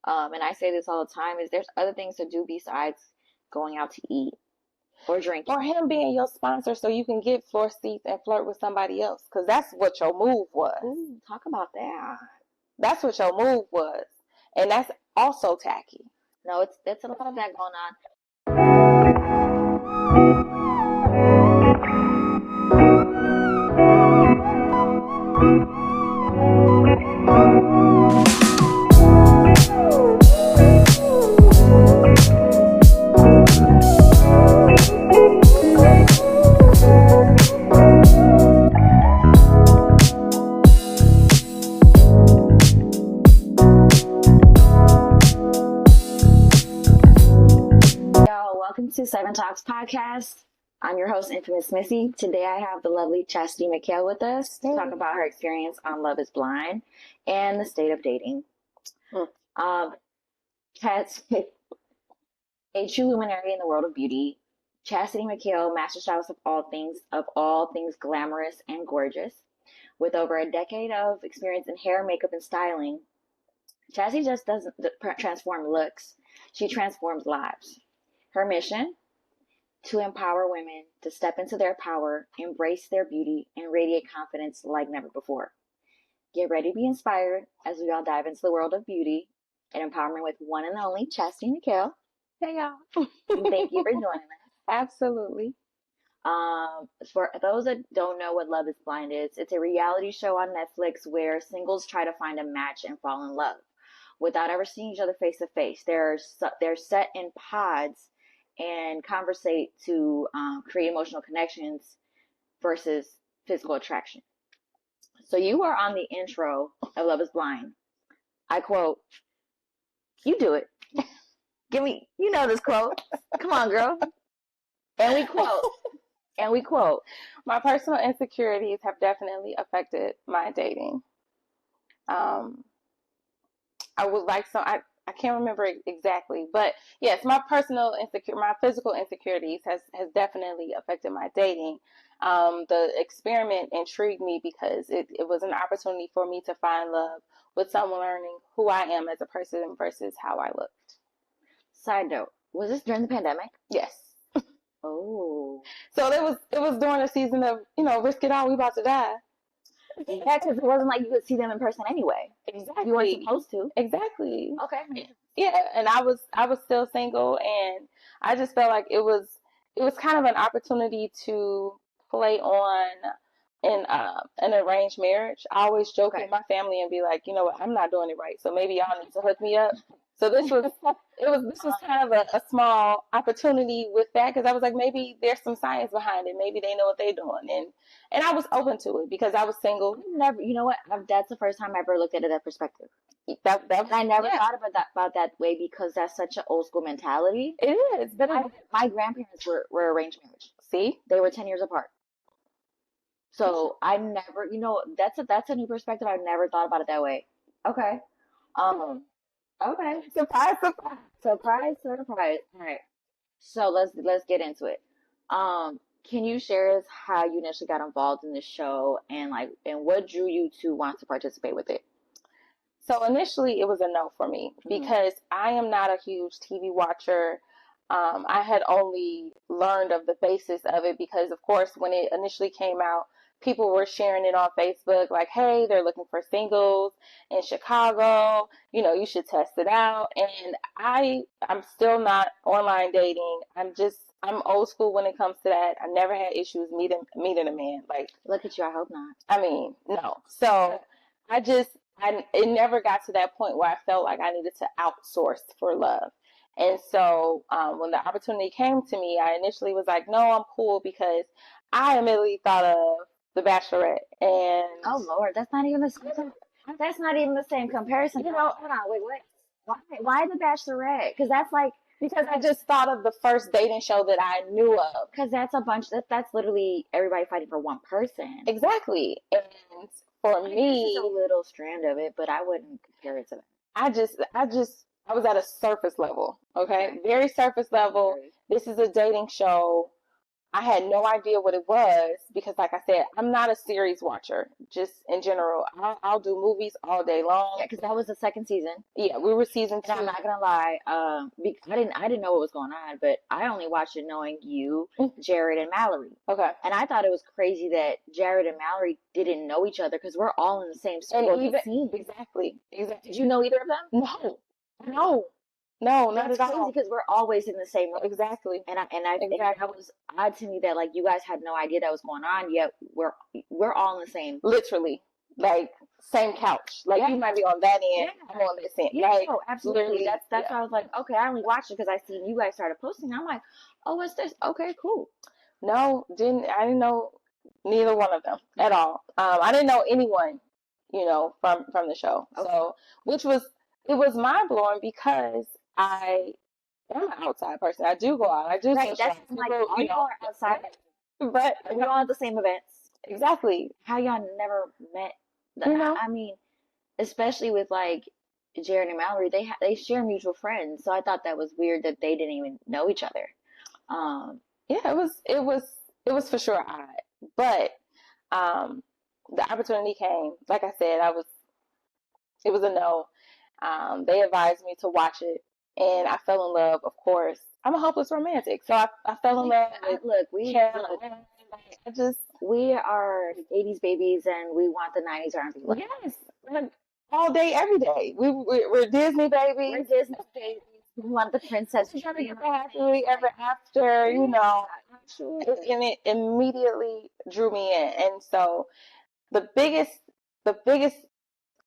and I say this all the time, is there's other things to do besides going out to eat or drinking. Or him being your sponsor so you can get floor seats and flirt with somebody else. Because that's what your move was. Ooh, talk about that. That's what your move was. And that's also tacky. No, it's a lot of that going on. Welcome to Seven Talks Podcast. I'm your host, Infamous Missy. Today I have the lovely Chassidy Mickale with us to talk about her experience on Love is Blind and the state of dating. Chas, a true luminary in the world of beauty, Chassidy Mickale, master stylist of all things glamorous and gorgeous. With over a decade of experience in hair, makeup, and styling, Chassidy just doesn't transform looks. She transforms lives. Her mission? To empower women to step into their power, embrace their beauty, and radiate confidence like never before. Get ready to be inspired as we all dive into the world of beauty and empowerment with one and only Chassidy Mickale. Hey, y'all. Thank you for joining us. Absolutely. For those that don't know what Love is Blind is, it's a reality show on Netflix where singles try to find a match and fall in love without ever seeing each other face to face. They're set in pods and conversate to create emotional connections versus physical attraction. So you are on the intro of Love is Blind. I quote, "You do it. Give me, you know this quote. Come on, girl." And we quote, my personal insecurities have definitely affected my dating. I would like some, I can't remember exactly, but yes, my physical insecurities has definitely affected my dating. The experiment intrigued me because it was an opportunity for me to find love with someone learning who I am as a person versus how I looked. Side note, was this during the pandemic? Yes. Oh. So it was during the season of, risk it all, we about to die. Yeah, because it wasn't like you could see them in person anyway. Exactly. You weren't supposed to. Exactly. Okay. Yeah, and I was still single, and I just felt like it was kind of an opportunity to play on an arranged marriage. I always joke with my family and be like, you know what, I'm not doing it right, so maybe y'all need to hook me up. So this was kind of a small opportunity with that, because I was like, maybe there's some science behind it. Maybe they know what they're doing, and I was open to it because I was single. Never, you know what? That's the first time I ever looked at it that perspective. I never thought about that way because that's such an old school mentality. It is, but my grandparents were arranged marriage. See, they were 10 years apart. So I never, that's a new perspective. I've never thought about it that way. Okay. Okay. Surprise. All right. So let's get into it. Can you share us how you initially got involved in the show and what drew you to want to participate with it? So initially it was a no for me because I am not a huge TV watcher. I had only learned of the basis of it because, of course, when it initially came out, people were sharing it on Facebook like, hey, they're looking for singles in Chicago. You should test it out. And I'm still not online dating. I'm old school when it comes to that. I never had issues meeting a man. Like, look at you. I hope not. I mean, no. So it never got to that point where I felt like I needed to outsource for love. And so when the opportunity came to me, I initially was like, no, I'm cool, because I immediately thought of The Bachelorette. And oh Lord, that's not even the same comparison. Hold on, wait. Why The Bachelorette? Because I just thought of the first dating show that I knew of. Because that's literally everybody fighting for one person. Exactly. And for me, this is a little strand of it, but I wouldn't compare it to that. I was at a surface level, okay? Very surface level. This is a dating show. I had no idea what it was because, like I said, I'm not a series watcher. Just in general, I'll do movies all day long. Yeah, because that was the second season. Yeah, we were season And 2. I'm not gonna lie, I didn't know what was going on, but I only watched it knowing you, Jared, and Mallory. Okay. And I thought it was crazy that Jared and Mallory didn't know each other because we're all in the same school. And even scene. exactly. Did you know either of them? No, not That's at crazy all. because we're always in the same room. Exactly. And Exactly. that was odd to me that like you guys had no idea that was going on, yet we're all in the same. Literally, like same couch. Like Yeah. you might be on that end, Yeah. I'm on this end. Yeah, Like, no, absolutely. literally, That's why I was like, okay, I only watched it because I seen you guys started posting. I'm like, oh, what's this? Okay, cool. No, I didn't know neither one of them at all. I didn't know anyone, from the show. Okay. So, it was mind blowing because I'm an outside person. I do go out. I do Right. That's socialize. like all y'all are outside, but we all at the same events. exactly. How y'all never met? You I mean, especially with like Jared and Mallory, they share mutual friends, so I thought that was weird that they didn't even know each other. Yeah, it was for sure odd, but the opportunity came. Like I said, it was a no. They advised me to watch it, and I fell in love. Of course, I'm a hopeless romantic, so I fell in love with Karen. We are 80s babies, and we want the 90s R&B. Yes, all day, every day. We're Disney babies. We're Disney babies. We want the princess. We're trying to get happily ever after, and it immediately drew me in. And so the biggest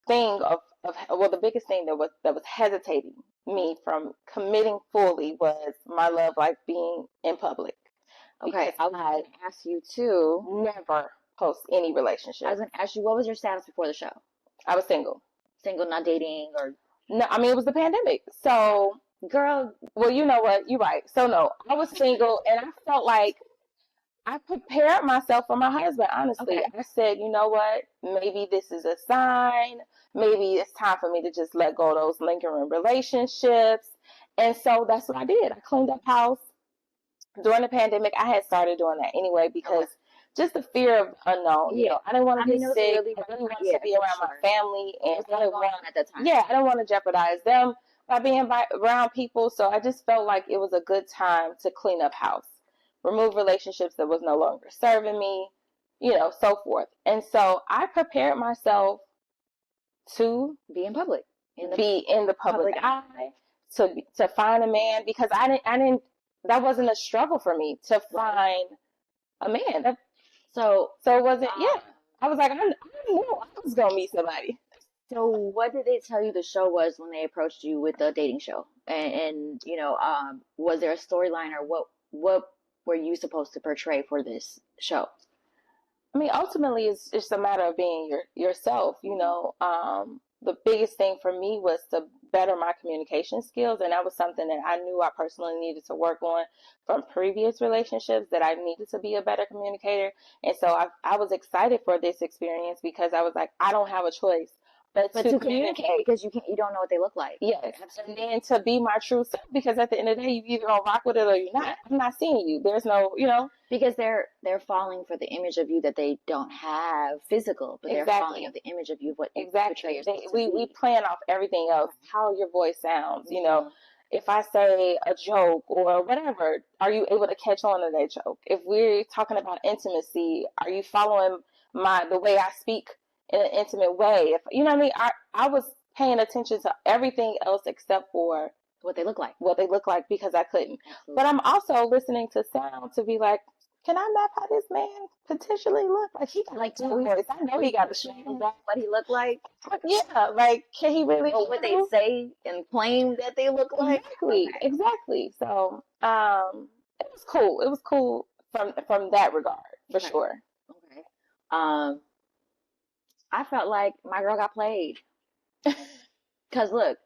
thing the biggest thing that was hesitating me from committing fully was my love life being in public. Okay, I was going to ask you too. Never post any relationship. I was going to ask you, what was your status before the show? I was single. Single, not dating, or no? I mean, it was the pandemic, so girl. Well, you know what? You're right. So no, I was single, and I felt like I prepared myself for my husband. Honestly, Okay. I said, you know what? Maybe this is a sign. Maybe it's time for me to just let go of those lingering relationships. And so that's what I did. I cleaned up house. During the pandemic, I had started doing that anyway because just the fear of unknown. Yeah. I didn't want to get sick. Really, I really wanted to be around my family, and I didn't want at that time. Yeah, I don't want to jeopardize them by being around people. So I just felt like it was a good time to clean up house, remove relationships that was no longer serving me, so forth. And so I prepared myself to be in public, be in the public eye, to find a man, because I didn't. That wasn't a struggle for me to find a man. So it wasn't. I was like, I knew I was gonna meet somebody. So what did they tell you the show was when they approached you with the dating show? And was there a storyline, or what were you supposed to portray for this show? I mean, ultimately, it's just a matter of being yourself. The biggest thing for me was to better my communication skills, and that was something that I knew I personally needed to work on from previous relationships, that I needed to be a better communicator. And so I was excited for this experience because I was like, I don't have a choice but to communicate, because you don't know what they look like. Yes, and then to be my true self, because at the end of the day, you either gonna rock with it or you're not. I'm not seeing you. There's no, because they're falling for the image of you that they don't have physical, but they're falling for the image of you, what exactly. We plan off everything else, how your voice sounds. If I say a joke or whatever, are you able to catch on to that joke? If we're talking about intimacy, are you following the way I speak in an intimate way? If you know what I mean, I was paying attention to everything else except for what they look like. Because I couldn't. Absolutely. But I'm also listening to sound to be like, can I map how this man potentially look? Like, he got like two voice. I know he got a shame. What he look like? Yeah, like, can he really? Or what they say and claim that they look like? Exactly. So, it was cool. It was cool from that regard, for sure. Okay. I felt like my girl got played. Cause look,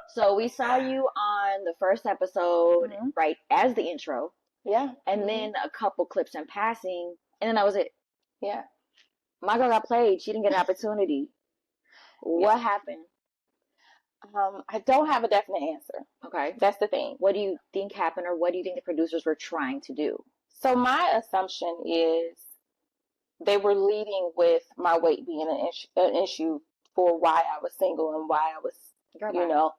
so we saw you on the first episode, right, as the intro. Yeah. And then a couple clips in passing, and then that was it. Yeah. My girl got played. She didn't get an opportunity. What happened? I don't have a definite answer. Okay. That's the thing. What do you think happened, or what do you think the producers were trying to do? So my assumption is they were leading with my weight being an issue for why I was single and why I was, Girl, you bye. know.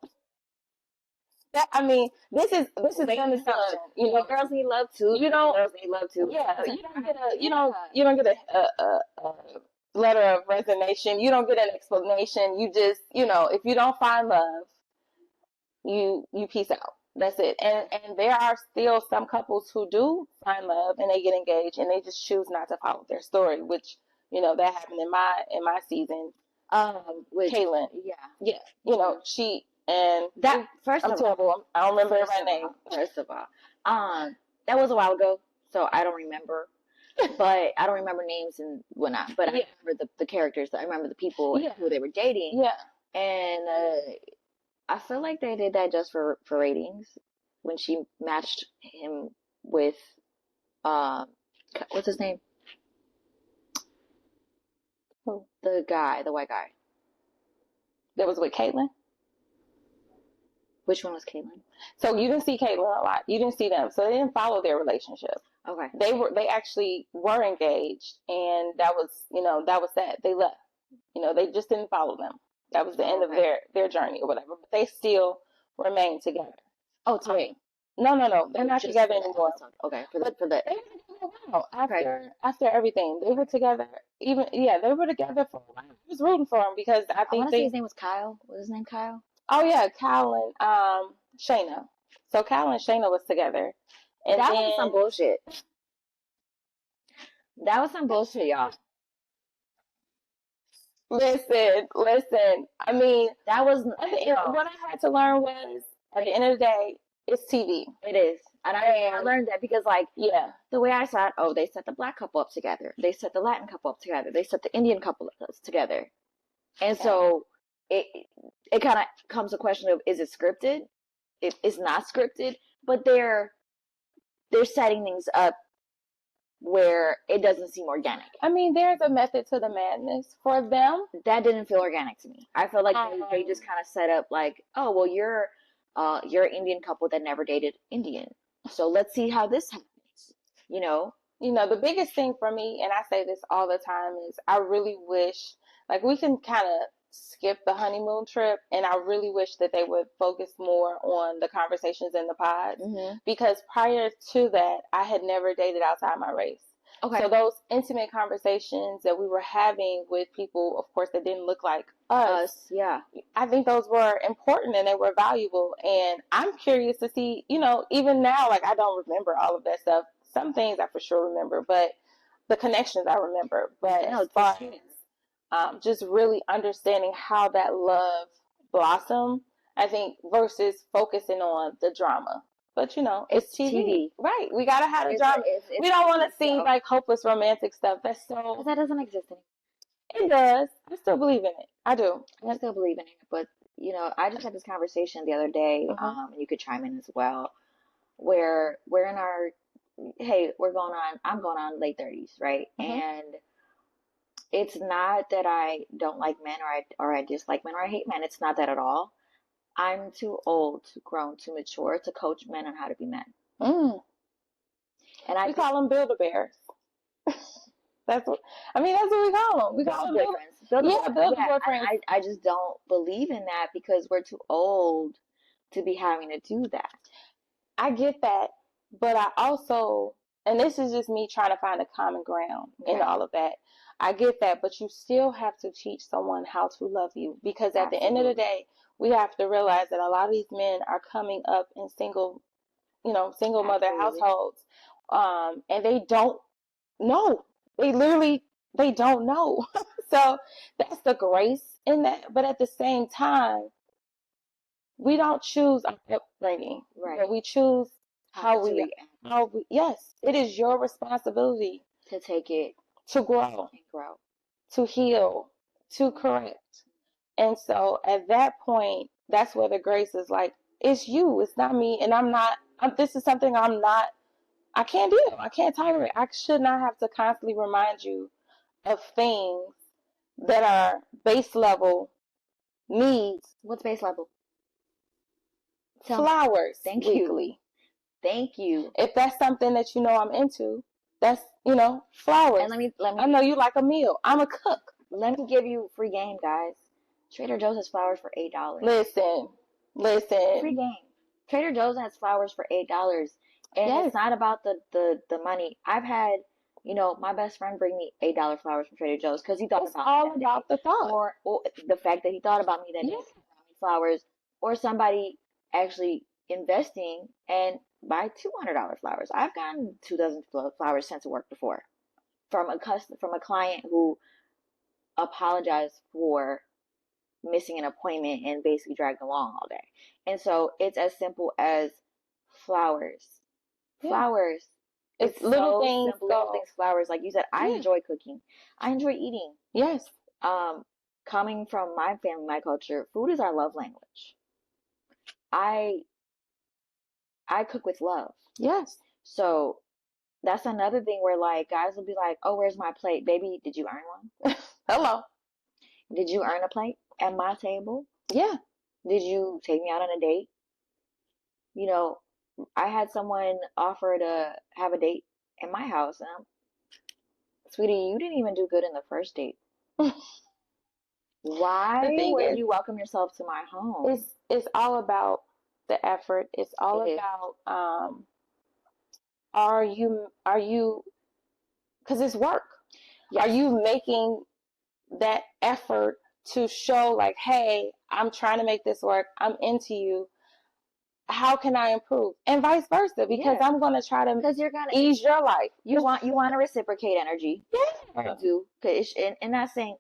That, I mean, this is They an need love. assumption. You know, Girls need love too. you don't. Girls need love too. Yeah, you don't get a Yeah. you don't get a letter of resignation. You don't get an explanation. You just, if you don't find love, you peace out. That's it. And there are still some couples who do find love and they get engaged and they just choose not to follow their story, which that happened in my season. With Caitlin, yeah, she and that first I'm of terrible. all, I don't remember my name. First of all, that was a while ago, so I don't remember. But I don't remember names and whatnot. But I remember the characters. I remember the people and who they were dating. Yeah. And I feel like they did that just for ratings when she matched him with what's his name? Who? The guy, the white guy. That was with Caitlin? Which one was Caitlin? So you didn't see Caitlin a lot. You didn't see them. So they didn't follow their relationship. Okay. They actually were engaged and that was that. They left. They just didn't follow them. That was the end of their journey or whatever. But they still remain together. Oh, today. No. They're not together anymore. Okay. For the they were together after everything. They were together. They were together for a while. I was rooting for him because I think say his name was Kyle. Was his name Kyle? Oh yeah, Kyle and Shayna. So Kyle and Shayna was together. And that was some bullshit. That was some bullshit, y'all. Listen. I mean, that was what I had to learn was at the end of the day, it's TV. It is. And I learned that because, the way I saw it, they set the black couple up together. They set the Latin couple up together. They set the Indian couple up together. And so it kind of comes a question of, is it scripted? It's not scripted, but they're setting things up where it doesn't seem organic. I mean, there's a method to the madness for them. That didn't feel organic to me. I feel like they just kind of set up like, oh, well, you're an Indian couple that never dated Indian. So let's see how this happens. The biggest thing for me, and I say this all the time, is I really wish, we can kind of skip the honeymoon trip, and I really wish that they would focus more on the conversations in the pods, because prior to that, I had never dated outside my race. Okay. So those intimate conversations that we were having with people, of course, that didn't look like us, I think those were important and they were valuable. And I'm curious to see, even now, I don't remember all of that stuff. Some things I for sure remember, but the connections I remember. But as far as just really understanding how that love blossomed, I think, versus focusing on the drama. But it's TV. Right? We gotta have the drama. We don't want to see hopeless romantic stuff. That's so. That doesn't exist anymore. It does. I still believe in it. I do. I still believe in it, but I just had this conversation the other day. And you could chime in as well. Where we're in our, I'm going on late 30s, right? And it's not that I don't like men or I dislike men or I hate men. It's not that at all. I'm too old, too grown, too mature to coach men on how to be men. And we call them Build-A-Bears. That's what we call them. We call them boyfriends. Build-A-Boyfriends. I just don't believe in that because we're too old to be having to do that. I get that, but I also, and this is just me trying to find a common ground in all of that. I get that, but you still have to teach someone how to love you because at the end of the day, we have to realize that a lot of these men are coming up in single mother households, and they don't know. They don't know. So that's the grace in that. But at the same time, we don't choose our upbringing. Right. But we choose how we yes, it is your responsibility to take it, to grow, to heal, to correct. And so at that point, that's where the grace is it's you, it's not me. And this is something I can't do. I can't tolerate. I should not have to constantly remind you of things that are base level needs. What's base level? Flowers. Thank weekly. Thank you. If that's something that you know I'm into, that's, flowers. And let me. I know you like a meal. I'm a cook. Let me give you free game, guys. Trader Joe's has flowers for $8. Listen. Free game. Trader Joe's has flowers for $8, and Yes. it's not about the money. I've had, my best friend bring me $8 flowers from Trader Joe's because he thought It's about all me that about day. the thought. Or the fact that he thought about me that day, Yeah. brought me flowers, or somebody actually investing and buy $200 flowers. I've gotten 2 dozen flowers sent to work before from a client who apologized for missing an appointment and basically dragged along all day. And so it's as simple as flowers. Yeah. Flowers. It's little so things. Simple, little things. Flowers, like you said. I enjoy cooking. I enjoy eating. Yes. Coming from my family, my culture, food is our love language. I cook with love. Yes. So that's another thing where like guys will be like, "Oh, where's my plate, baby? Did you earn one? Hello. Did you earn a plate at my table? Yeah. Did you take me out on a date?" I had someone offer to have a date at my house, and sweetie, you didn't even do good in the first date. Why would you welcome yourself to my home? It's all about the effort. It's all about are you because it's work. Yes. Are you making that effort to show like, hey, I'm trying to make this work. I'm into you. How can I improve? And vice versa, because I'm going to try to ease your life. You want to reciprocate energy. Yeah. Do. And not saying,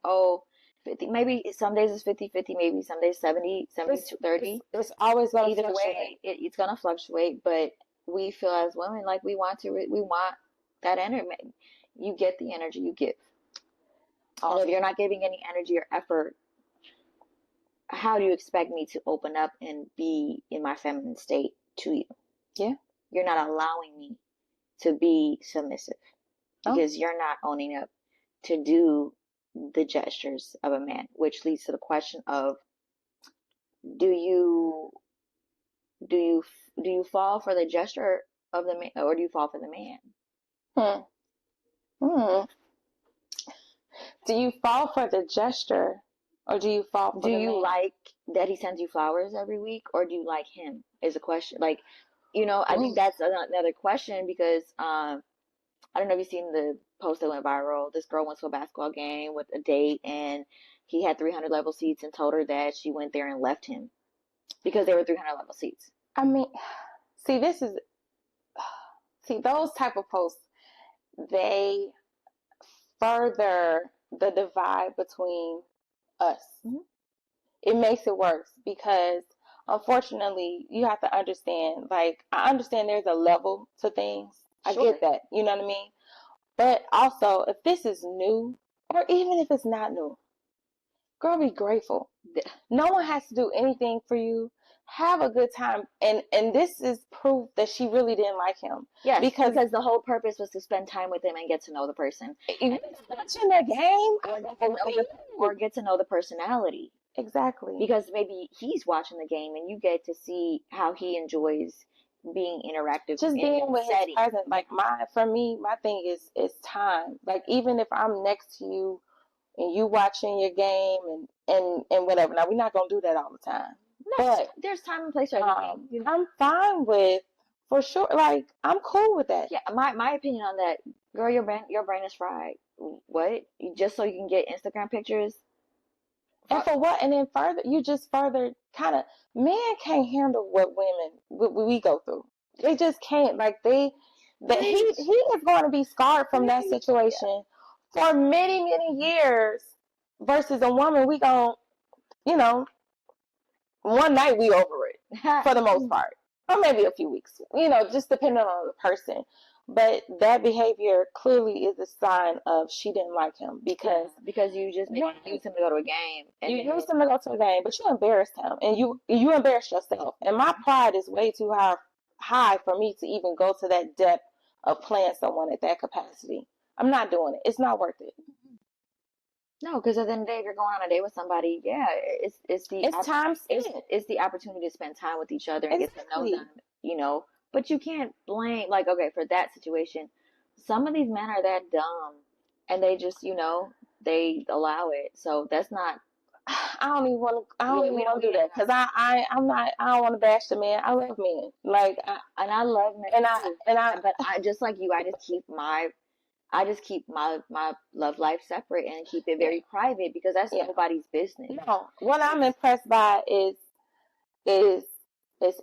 50, maybe some days it's 50-50, maybe some days 70-30. It's always going to fluctuate. It's going to fluctuate, but we feel as women like we want that energy. You get the energy you give. And if you're not giving any energy or effort, how do you expect me to open up and be in my feminine state to you? Yeah. You're not allowing me to be submissive because you're not owning up to do the gestures of a man, which leads to the question of, do you fall for the gesture of the man, or do you fall for the man? Do you fall for the gesture, or do you fall for the man? Do you like that he sends you flowers every week, or do you like him? Is a question. Like, I think that's another question because I don't know if you've seen the post that went viral. This girl went to a basketball game with a date, and he had 300 level seats and told her that she went there and left him because there were 300 level seats. I mean, see, those type of posts, they further the divide between us. Mm-hmm. It makes it worse because, unfortunately, you have to understand, like, I understand there's a level to things. Sure. I get that. You know what I mean? But also, if this is new, or even if it's not new, girl, be grateful. No one has to do anything for you. Have a good time. And this is proof that she really didn't like him. Yes, because the whole purpose was to spend time with him and get to know the person. Watching the game. Or get to know the personality. Exactly. Because maybe he's watching the game and you get to see how he enjoys being interactive. Just being with his presence. Like, for me, my thing is time. Like, even if I'm next to you and you watching your game and whatever. Now, we're not going to do that all the time. No, but there's time and place for everything. I'm fine with, for sure, like, I'm cool with that. Yeah, my opinion on that, girl, your brain is fried. What? Just so you can get Instagram pictures? And for what? And then you just further kind of, men can't handle what we go through. They just can't. Like, he is going to be scarred from that situation for many, many years versus a woman, we gon', one night we over it for the most part. Or maybe a few weeks, just depending on the person. But that behavior clearly is a sign of she didn't like him because you just used him to go to a game. You used him to go to a game, but you embarrassed him, and you embarrassed yourself. And my pride is way too high for me to even go to that depth of playing someone at that capacity. I'm not doing it. It's not worth it. No, because at the end of the day, if you're going on a date with somebody, it's time spent. It's the opportunity to spend time with each other and get to know them, But you can't blame, like, okay, for that situation, some of these men are that dumb and they just, they allow it. So that's not, I don't even want to. I don't yeah, even we want don't, to do that because I'm not. I don't want to bash the man. I love men. Like, and I love men and I too. and I But I just like you, I just keep my love life separate and keep it yeah very private because that's yeah. nobody's business. No, what I'm impressed by is is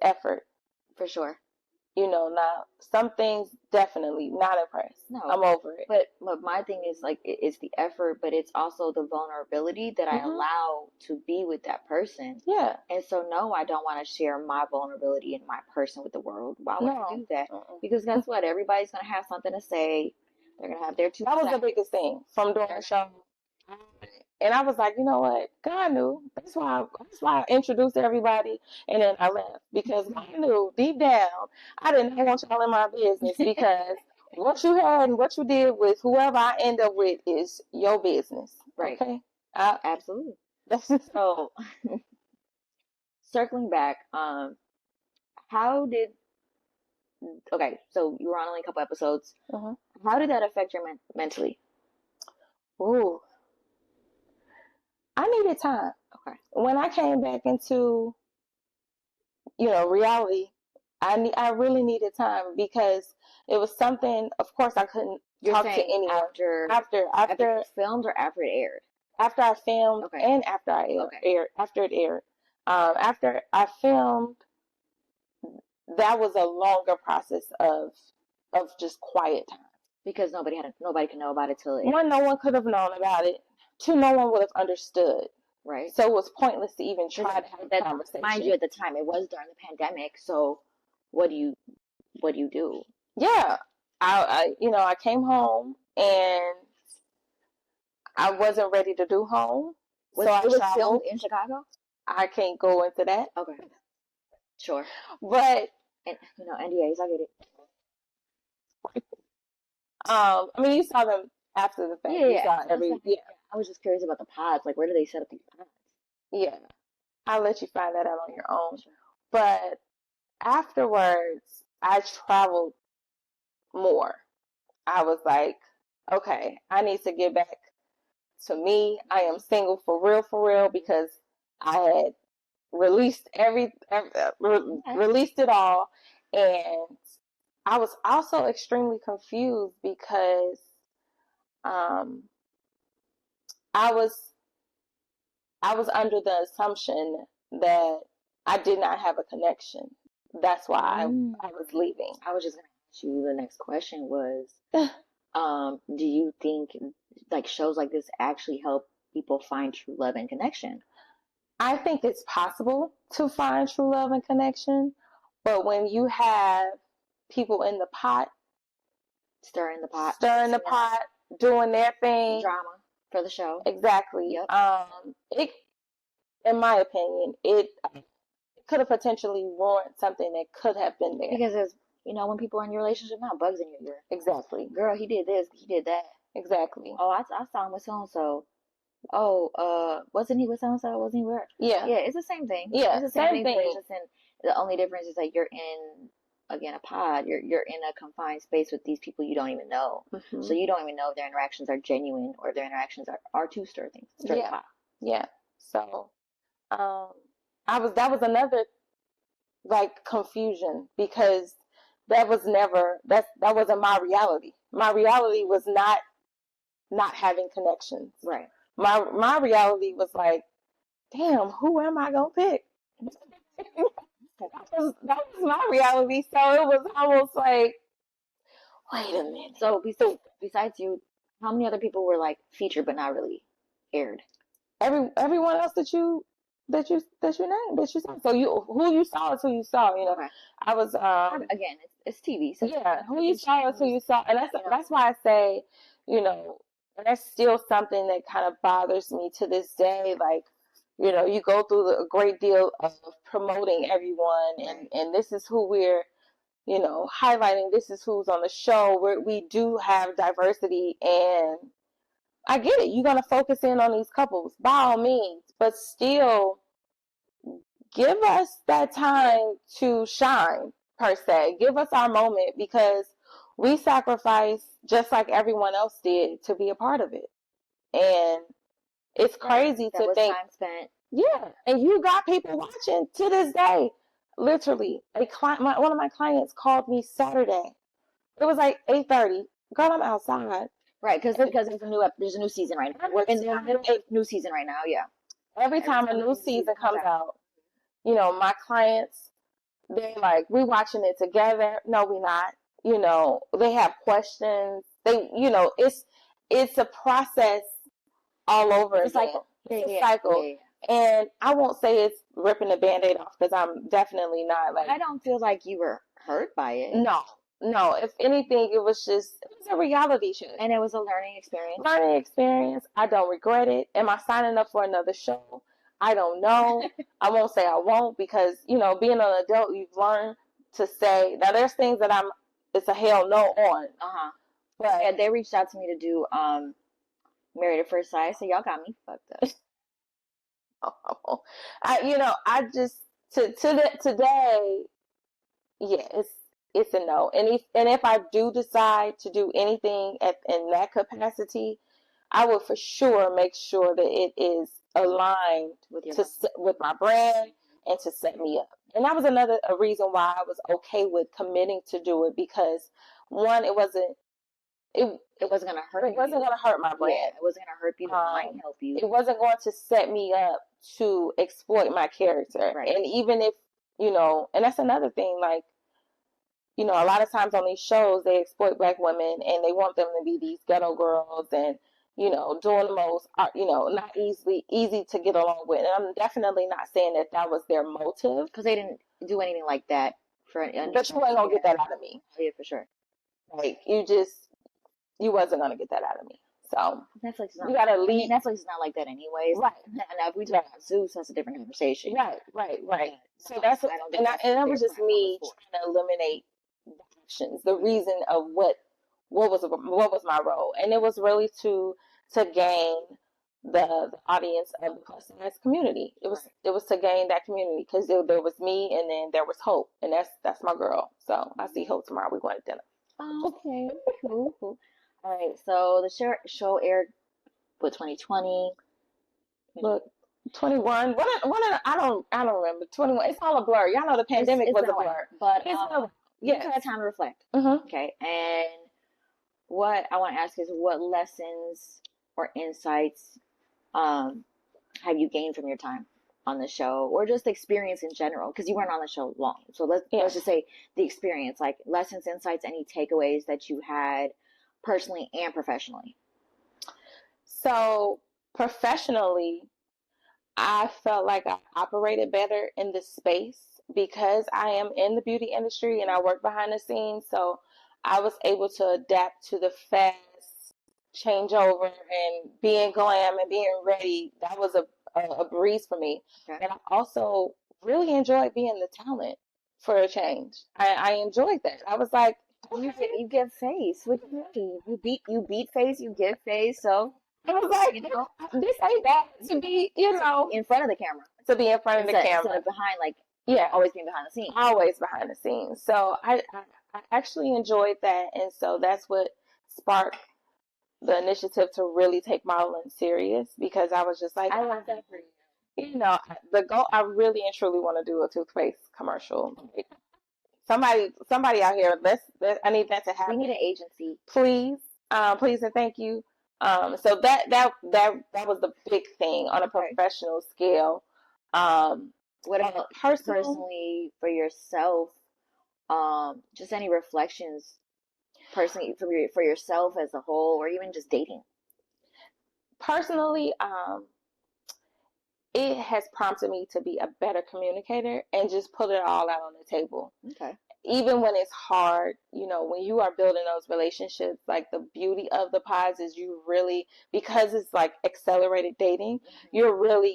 effort. For sure. Now some things definitely not impressed. No. I'm over it. But my thing is like it's the effort, but it's also the vulnerability that I Mhm. allow to be with that person. Yeah. And so no, I don't want to share my vulnerability and my person with the world. Why would I No. do that? Mm-mm. Because guess what? Everybody's gonna have something to say. They're gonna have their two That was the cents. biggest thing from doing the show. And I was like, you know what? God knew. That's why I introduced everybody and then I left. Because I knew deep down I didn't want y'all in my business because what you had and what you did with whoever I end up with is your business. Right. Okay? Absolutely. That's just So circling back, how did okay, so you were on only a couple episodes. uh-huh. How did that affect your mentally? Ooh. I needed time. Okay. When I came back into, reality, I really needed time because it was something. Of course, I couldn't You're talk to saying anyone after after it filmed or after it aired? after I filmed Okay. and after Okay. after it aired. After I filmed, that was a longer process of just quiet time. Because nobody can know about it till it One, no one could have known about it. Two, no one would have understood. right. So it was pointless to even try to have a That conversation. mind you, at the time it was during the pandemic. So what do you do? Yeah, I came home and I wasn't ready to do home, so I It was filmed traveled. in Chicago? I can't go into that, Okay. Sure. but And NDAs, I get it. I mean, you saw them after the fact. Yeah, You yeah. saw I was every yeah, I was just curious about the pods. Like, where do they set up these pods? yeah. I'll let you find that out on your own. Sure. But afterwards, I traveled more. I was like, okay, I need to get back to me. I am single for real, because I had released released it all, and I was also extremely confused because um, I was I was under the assumption that I did not have a connection. That's why I was leaving. I was just gonna ask you. The next question was, do you think like shows like this actually help people find true love and connection? I think it's possible to find true love and connection, but when you have people in the pot, Stirring the pot, doing their thing, drama for the show. exactly. Yep. It, in my opinion, it could have potentially ruined something that could have been there. Because there's, when people are in your relationship now, bugs in your ear. Exactly. Girl, he did this, he did that. Exactly. Oh, I saw him with so and so. Oh, wasn't he with so and so? Wasn't he with her? Yeah. Yeah, it's the same thing. Yeah, It's the same thing. thing. It's just the only difference is that you're in again a pod. You're in a confined space with these people you don't even know. Mm-hmm. So you don't even know if their interactions are genuine or if their interactions are to stir things. Stir the pot. Yeah. So, that was another like confusion because that wasn't my reality. My reality was not having connections. Right. My reality was like, damn, who am I gonna pick? that was my reality. So it was almost like, wait a minute. So besides you, how many other people were like featured but not really aired? Everyone else that you named, that you saw. So who you saw is who you saw. Okay. I was again, it's TV. So yeah, who you saw is who you saw, and that's why I say, and that's still something that kind of bothers me to this day. Like, you go through a great deal of promoting everyone, and this is who we're highlighting. This is who's on the show. We do have diversity, and I get it. You're going to focus in on these couples by all means, but still give us that time to shine. per se. Give us our moment, because we sacrificed just like everyone else did to be a part of it. And it's crazy that to was think. Time spent. Yeah, and you got people watching to this day. Literally, one of my clients called me Saturday. It was like 8:30. Girl, I'm outside. Right, because there's a new season right now. We're in the middle of a new season right now. Yeah. Every time a new season comes out, my clients, they're like, we watching it together. No, we not. They have questions. It's a process all over again. It's a cycle. It's a cycle. Yeah. And I won't say it's ripping the Band-Aid off, because I'm definitely not. Like, I don't feel like you were hurt by it. No. If anything, it was a reality show. And it was a learning experience. I don't regret it. Am I signing up for another show? I don't know. I won't say I won't, because, being an adult, you've learned to say, now there's things that it's a hell no on. But yeah, they reached out to me to do Married at First Sight, so y'all got me fucked up. Today, yeah, it's a no. And if I do decide to do anything in that capacity, I will for sure make sure that it is aligned with my brand and to set me up. And that was a reason why I was okay with committing to do it, because one, it wasn't gonna hurt. It wasn't gonna hurt my brand. Yeah, it wasn't gonna hurt people. It might help you. It wasn't going to set me up to exploit my character. Right. And even if and that's another thing. Like, a lot of times on these shows, they exploit Black women and they want them to be these ghetto girls and doing the most, not easy to get along with. And I'm definitely not saying that was their motive, because they didn't do anything like that but you ain't gonna get that out of me. Yeah, for sure. Like, you wasn't gonna get that out of me. So Netflix is not. You gotta leave. Netflix is not like that anyways. Right. Now, if we talk about Zeus, that's a different conversation. Right. So that's that was just me trying to eliminate the options, the reason of what was my role, and it was really to gain the audience of the plus size community. It was to gain that community, because there was me, and then there was Hope, and that's my girl. So I see Hope tomorrow. We're going to dinner. Okay, cool. All right, so the show aired with 2020. Look, 21. I don't remember. 21. It's all a blur. Y'all know the pandemic was a blur, but you had time to reflect. Mm-hmm. Okay, and what I want to ask is, what lessons or insights have you gained from your time on the show, or just the experience in general? Because you weren't on the show long, so let's just say the experience, like lessons, insights, any takeaways that you had personally and professionally. So professionally, I felt like I operated better in this space because I am in the beauty industry and I work behind the scenes. So I was able to adapt to the fast changeover and being glam and being ready. That was a breeze for me. Okay. And I also really enjoyed being the talent for a change. I enjoyed that. I was like, okay. You give face. What do you mean? You beat face, you give face. So I was like, this ain't bad to be, in front of the camera. To be in front of the camera. Instead of behind, like, always being behind the scenes. Always behind the scenes. So I actually enjoyed that. And so that's what sparked the initiative to really take modeling serious, because I was just like, I love that for you. The goal, I really and truly want to do a toothpaste commercial. Somebody out here, I need that to happen. We need an agency. Please and thank you. So that was the big thing on a professional scale. What about personally for yourself? Just any reflections personally for yourself as a whole, or even just dating? Personally, it has prompted me to be a better communicator and just put it all out on the table. Okay. Even when it's hard, when you are building those relationships, like the beauty of the pods is because it's like accelerated dating, mm-hmm.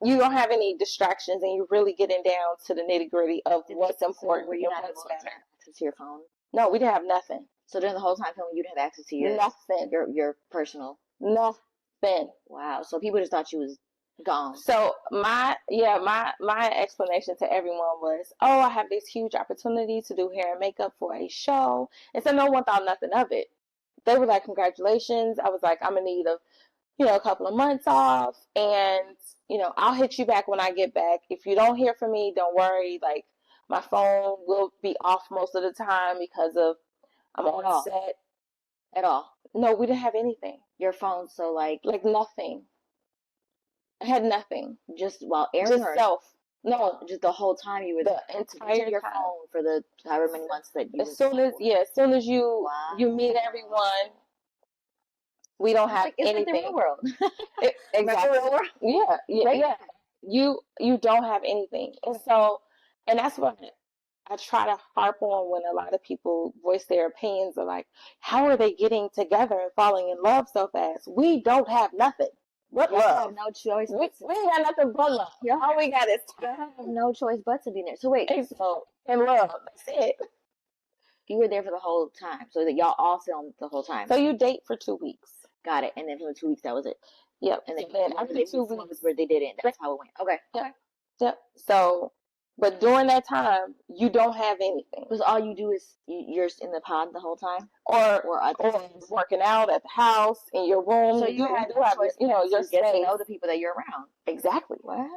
You don't have any distractions and you're really getting down to the nitty gritty of what's important. Were you not able to have access to your phone? No, we didn't have nothing. So during the whole time filming, you didn't have access to nothing. Your personal? Nothing. Wow. So people just thought you was Gone. So my explanation to everyone was, oh, I have this huge opportunity to do hair and makeup for a show. And so no one thought nothing of it. They were like, congratulations. I was like, I'm gonna need a couple of months off, and I'll hit you back when I get back. If you don't hear from me, don't worry. Like, my phone will be off most of the time because of I'm on set. At all? No, we didn't have anything. Your phone, so like nothing. I had nothing. Just while airing, just self. No, just the whole time you were the entire your time. phone for the however many months that you. As soon as you meet everyone, we don't have anything. It's like the real world. Exactly. The real world? Yeah. You don't have anything, and that's what I try to harp on when a lot of people voice their opinions of like, how are they getting together and falling in love so fast? We don't have nothing. What love? Have no choice. We ain't got nothing but love. All we got is time. Have no choice but to be there. So wait. And love. That's it. You were there for the whole time, so that y'all all filmed the whole time. So you date for 2 weeks. Got it. And then for the 2 weeks, that was it. Yep. And then after 2 weeks, where they did it. That's how it went. Okay. Yep. So, but during that time, you don't have anything. Because all you do is you're in the pod the whole time, or working out at the house in your room. So you have your space. Get to know the people that you're around. Exactly. Wow.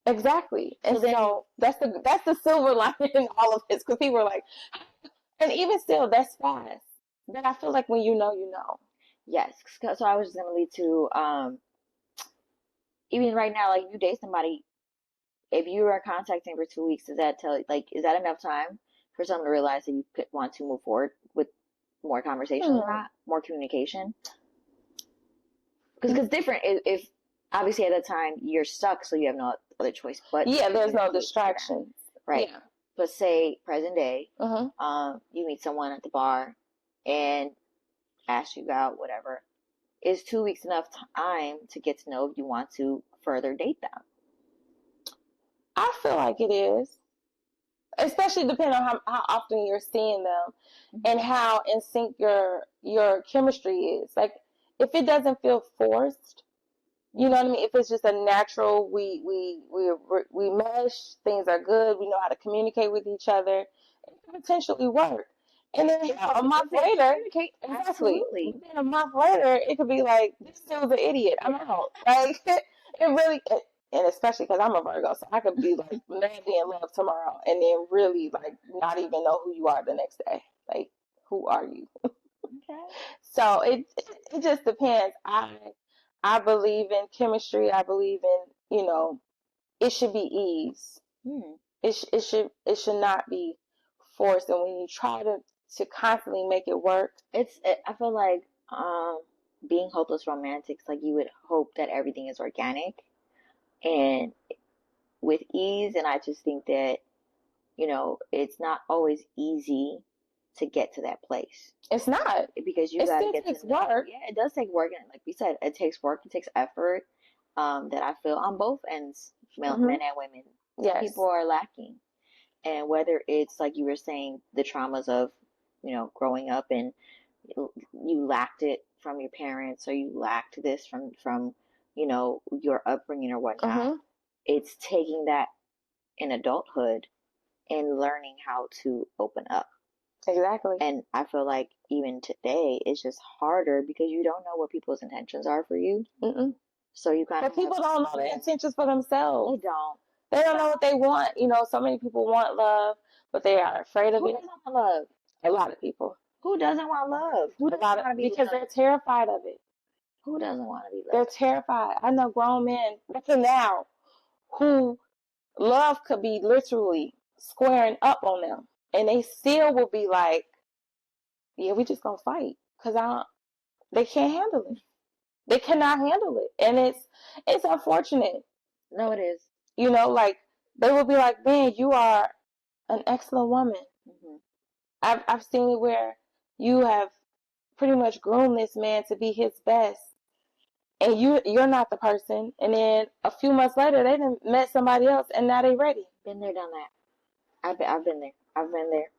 Exactly. And so that's the silver lining in all of this, because people are like, and even still, that's fast. But I feel like when you know, you know. Yes. So I was just gonna lead to even right now, like, you date somebody. If you are contacting for 2 weeks, is that enough time for someone to realize that you could want to move forward with more conversation or not, more communication? Because it's different if obviously at that time you're stuck, so you have no other choice but there's no distraction, right? Yeah. But say present day, Mm-hmm. You meet someone at the bar and ask you out, whatever. Is 2 weeks enough time to get to know if you want to further date them? I feel like it is, especially depending on how often you're seeing them, and how in sync your chemistry is. Like, if it doesn't feel forced, you know what I mean? If it's just a natural, we mesh, things are good, we know how to communicate with each other, it can potentially work. And then a month later, absolutely. Then a month later, it could be like, this dude's an idiot, I'm out. Like, it really. And especially because I'm a Virgo, so I could be like madly in love tomorrow, and then really like not even know who you are the next day. Like, who are you? Okay. So it just depends. I believe in chemistry. I believe in it should be ease. It should not be forced. And when you try to constantly make it work, I feel like being hopeless romantics, like, you would hope that everything is organic and with ease, and I just think that it's not always easy to get to that place. It's not, because you gotta get to work. Yeah, it does take work, and like we said, it takes work, it takes effort. That I feel on both ends, men and women. Yes. People are lacking, and whether it's like you were saying, the traumas of growing up, and you lacked it from your parents, or you lacked this from your upbringing or whatnot. It's taking that in adulthood and learning how to open up. Exactly. And I feel like even today it's just harder because you don't know what people's intentions are for you. So you kind of. But people don't know the intentions for themselves. They don't. They don't know what they want. So many people want love, but they are afraid of it. Who doesn't want love? A lot of people. Who doesn't want love? Who doesn't want to be because loved? They're terrified of it. Who doesn't want to be loved? They're terrified. I know grown men, up to now, who love could be literally squaring up on them, and they still will be like, yeah, we just gonna fight, because they can't handle it. They cannot handle it, and it's unfortunate. No, it is. Like, they will be like, man, you are an excellent woman. I've seen it where you have pretty much groomed this man to be his best, and you're not the person. And then a few months later, they done met somebody else, and now they ready. Been there, done that. I've been there.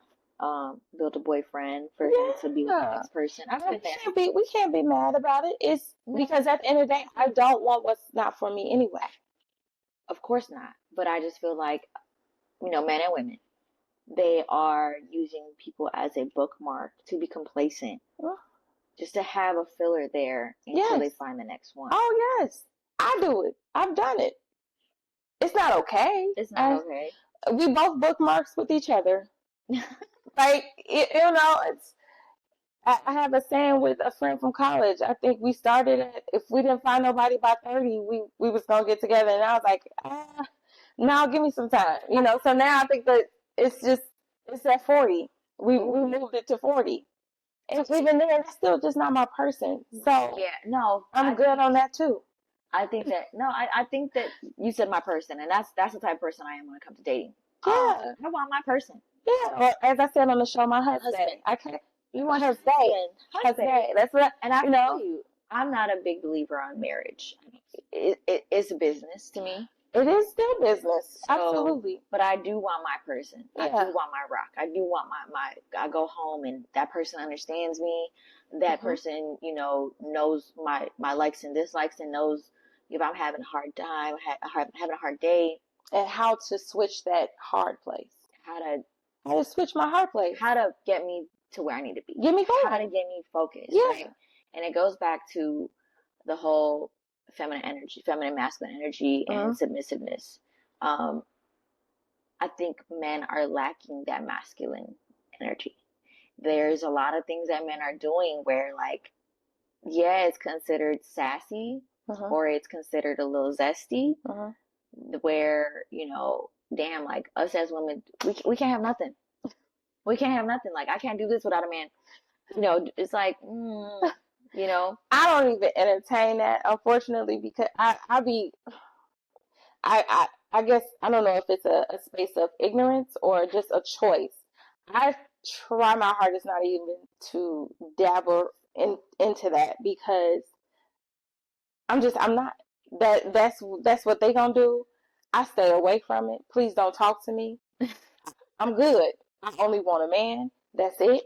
build a boyfriend for him to be with the next person. I've been there. We can't be mad about it. It's because at the end of the day, I don't want what's not for me anyway. Of course not. But I just feel like, men and women, they are using people as a bookmark to be complacent, just to have a filler there until they find the next one. Oh, yes. I do it. I've done it. It's not okay. It's not okay. We both bookmarks with each other. Like, it's... I have a saying with a friend from college. I think we started it, if we didn't find nobody by 30, we was going to get together. And I was like, now give me some time. So now I think that it's at 40. We moved it to 40. And even then, it's still just not my person. So yeah, no, I'm good on that too. I think that, I think that you said my person, and that's the type of person I am when it comes to dating. Yeah. I want my person. Yeah. Or as I said on the show, my husband. I can't. You want husband. That's what. And I tell you, I'm not a big believer on marriage. It's a business to me. It is still business. So, absolutely. But I do want my person. Yeah. I do want my rock. I do want my I go home and that person understands me. That person, knows my likes and dislikes and knows if I'm having a hard time, having a hard day. And how to switch that hard place. How to switch my hard place. How to get me to where I need to be. Get me going. How to get me focused. Yeah. Right? And it goes back to the whole feminine, masculine energy, and submissiveness. I think men are lacking that masculine energy. There's a lot of things that men are doing where, like, it's considered sassy or it's considered a little zesty, where, damn, like, us as women, we can't have nothing. We can't have nothing. Like, I can't do this without a man. It's like, I don't even entertain that, unfortunately, because I guess, I don't know if it's a space of ignorance or just a choice. I try my hardest not even to dabble into that because I'm not. That's what they gonna do. I stay away from it. Please don't talk to me. I'm good. I only want a man. That's it.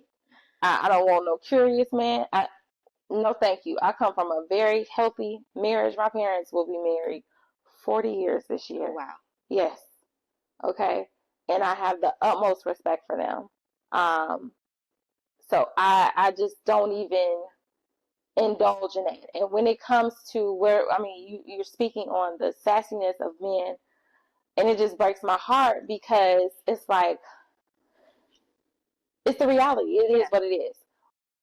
I don't want no curious man. No, thank you. I come from a very healthy marriage. My parents will be married 40 years this year. Wow. Yes. Okay. And I have the utmost respect for them. So I just don't even indulge in it. And when it comes to you're speaking on the sassiness of men, and it just breaks my heart because it's like, it's the reality. It is what it is.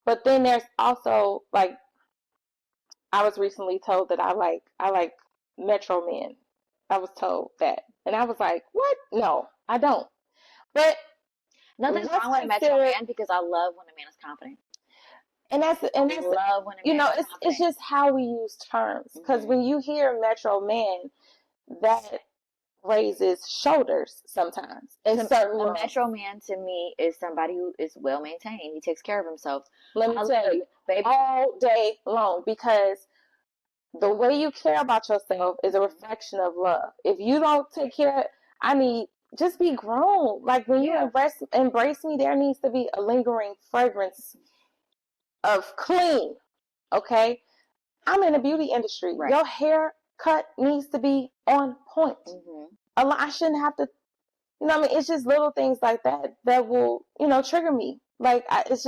But then there's also, like, I was recently told that I like metro men. I was told that. And I was like, what? No, I don't. But nothing's wrong with metro man because I love when a man is confident. And that's I love when a man is confident. It's just how we use terms. Because when you hear metro man, that raises shoulders sometimes. And a metro man to me is somebody who is well maintained. He takes care of himself. Let me tell you, baby, all day long, because the way you care about yourself is a reflection of love. If you don't take care, just be grown. Like, when you embrace me, there needs to be a lingering fragrance of clean. Okay? I'm in the beauty industry. Right. Your haircut needs to be on point. I shouldn't have to, it's just little things like that will, trigger me. Like, it's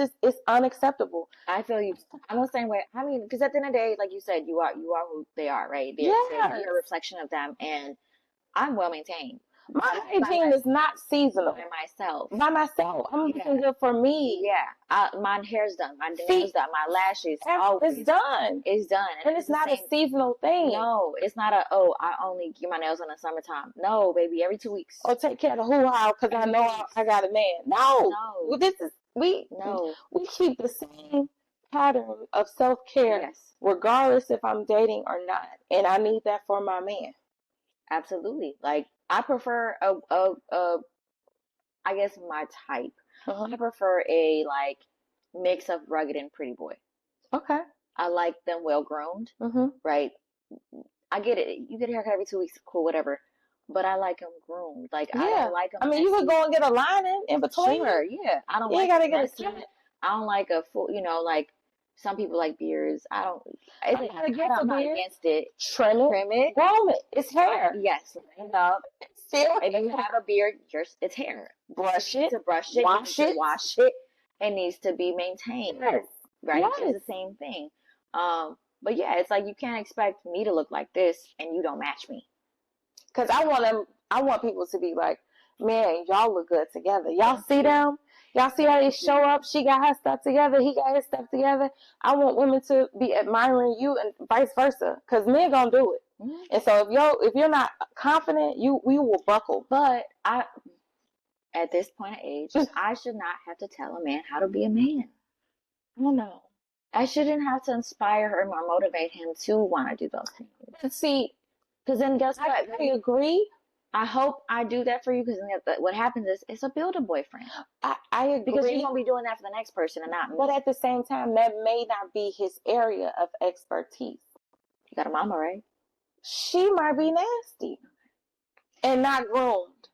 unacceptable. I feel you. I'm the same way. Because at the end of the day, like you said, you are who they are, right? You're a reflection of them, and I'm well maintained. My hygiene is not seasonal. By myself. I'm looking good for me. Yeah. My hair's done. My nails done. My lashes. It's done. It's done. And it's not a seasonal thing. No, it's not I only get my nails in the summertime. No, baby, every 2 weeks. Or take care of the hoo-ha because I know I got a man. No. We keep the same pattern of self-care regardless if I'm dating or not. And I need that for my man. Absolutely. Like, I prefer I guess my type. I prefer a, like, mix of rugged and pretty boy. Okay. I like them well groomed. Right. I get it. You get a haircut every 2 weeks, cool, whatever. but I like them groomed. Like, I Yeah. don't like them I mean, you could messy. go and get a lining in between. Sure, yeah. I don't You ain't like gotta them get a messy. cut. I don't like a full, like some people like beards. I don't. I'm not against a I'm not beard. against it. Trim it, Trim it. groom it. It's hair. Yes, line it up. Still If you have a beard, it's hair. brush it, To brush it, wash you need it. to wash it. It needs to be maintained. Yes. Right? Yes. It's the same thing. But yeah, it's like you can't expect me to look like this and you don't match me. Cause I want people to be like, man, y'all look good together. Y'all see them? Y'all see how they show up? She got her stuff together. He got his stuff together. I want women to be admiring you and vice versa. Cause men gonna do it. Mm-hmm. And so if you're not confident, we will buckle. But at this point of age, I should not have to tell a man how to be a man. Oh no. I shouldn't have to inspire him or motivate him to want to do those things. But see, because then guess what? I agree. I hope I do that for you because what happens is it's a builder boyfriend. I agree. Because you're going to be doing that for the next person and not me. But at the same time, that may not be his area of expertise. You got a mama, right? She might be nasty and not groomed.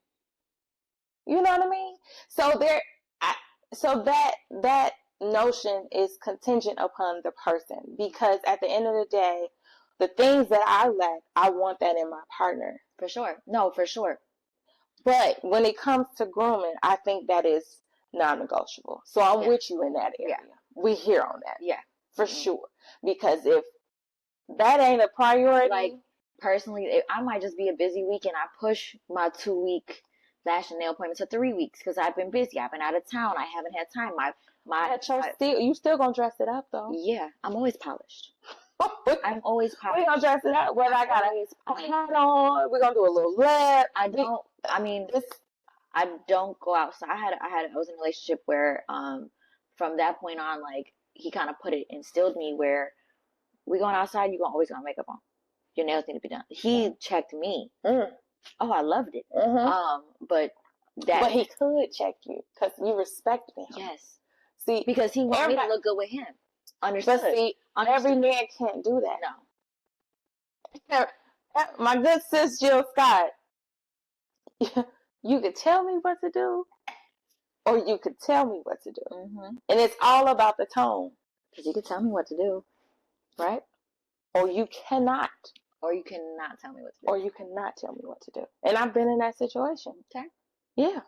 You know what I mean? So that notion is contingent upon the person, because at the end of the day, the things that I lack, I want that in my partner. For sure. No, for sure. But when it comes to grooming, I think that is non-negotiable. So I'm with you in that area. Yeah. We hear on that. Yeah. For sure. Because if that ain't a priority. Like, personally, I might just be a busy week and I push my 2-week lash and nail appointment to 3 weeks because I've been busy. I've been out of town. I haven't had time. You still gonna dress it up though? Yeah, I'm always polished. I'm always polished. We're gonna dress it up. Whether I got a hat on, we're gonna do a little lip. I don't go outside. I was in a relationship where from that point on, like, he kind of instilled me where we going outside, you're always gonna have makeup on. Your nails need to be done. He checked me. Oh, I loved it. But he could check you because you respect him. Yes. See, because he wanted me to look good with him. Understood. But see, every man can't do that. No. My good sis Jill Scott, you could tell me what to do, or you could tell me what to do. And it's all about the tone. Because you could tell me what to do, right? Or you cannot. Or you cannot tell me what to do. Or you cannot tell me what to do. And I've been in that situation. Okay. Yeah.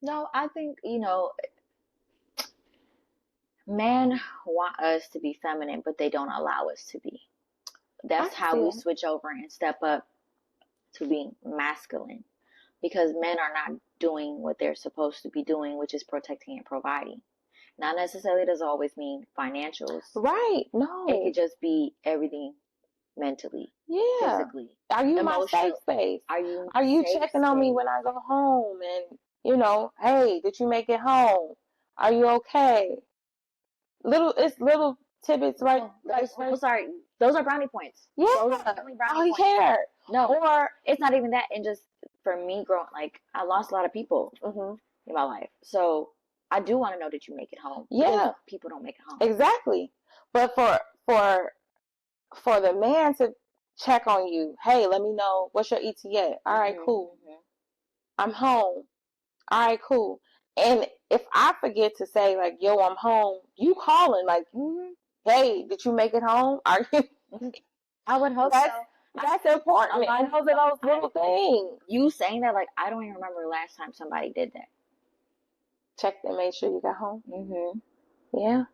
No, I think, men want us to be feminine, but they don't allow us to be. That's how we switch over and step up to being masculine. Because men are not doing what they're supposed to be doing, which is protecting and providing. Not necessarily does always mean financials. Right. No. It could just be everything mentally. Yeah. Physically. Are you my safe space? Are you checking on me when I go home? And, hey, did you make it home? Are you okay? It's little tidbits, right? Sorry. Those are brownie points. Yeah. Those are definitely brownie points. Care. No. Or it's not even that. And just for me growing, like, I lost a lot of people in my life. So I do want to know that you make it home. Yeah. People don't make it home. Exactly. But for the man to check on you, hey, let me know, what's your ETA? All right, cool. I'm home. All right, cool. And if I forget to say, like, yo, I'm home, you calling, like, hey, did you make it home? Are you? I would hope so. That's important. And those are those little things. You saying that, like, I don't even remember the last time somebody did that. Checked and made sure you got home. Yeah.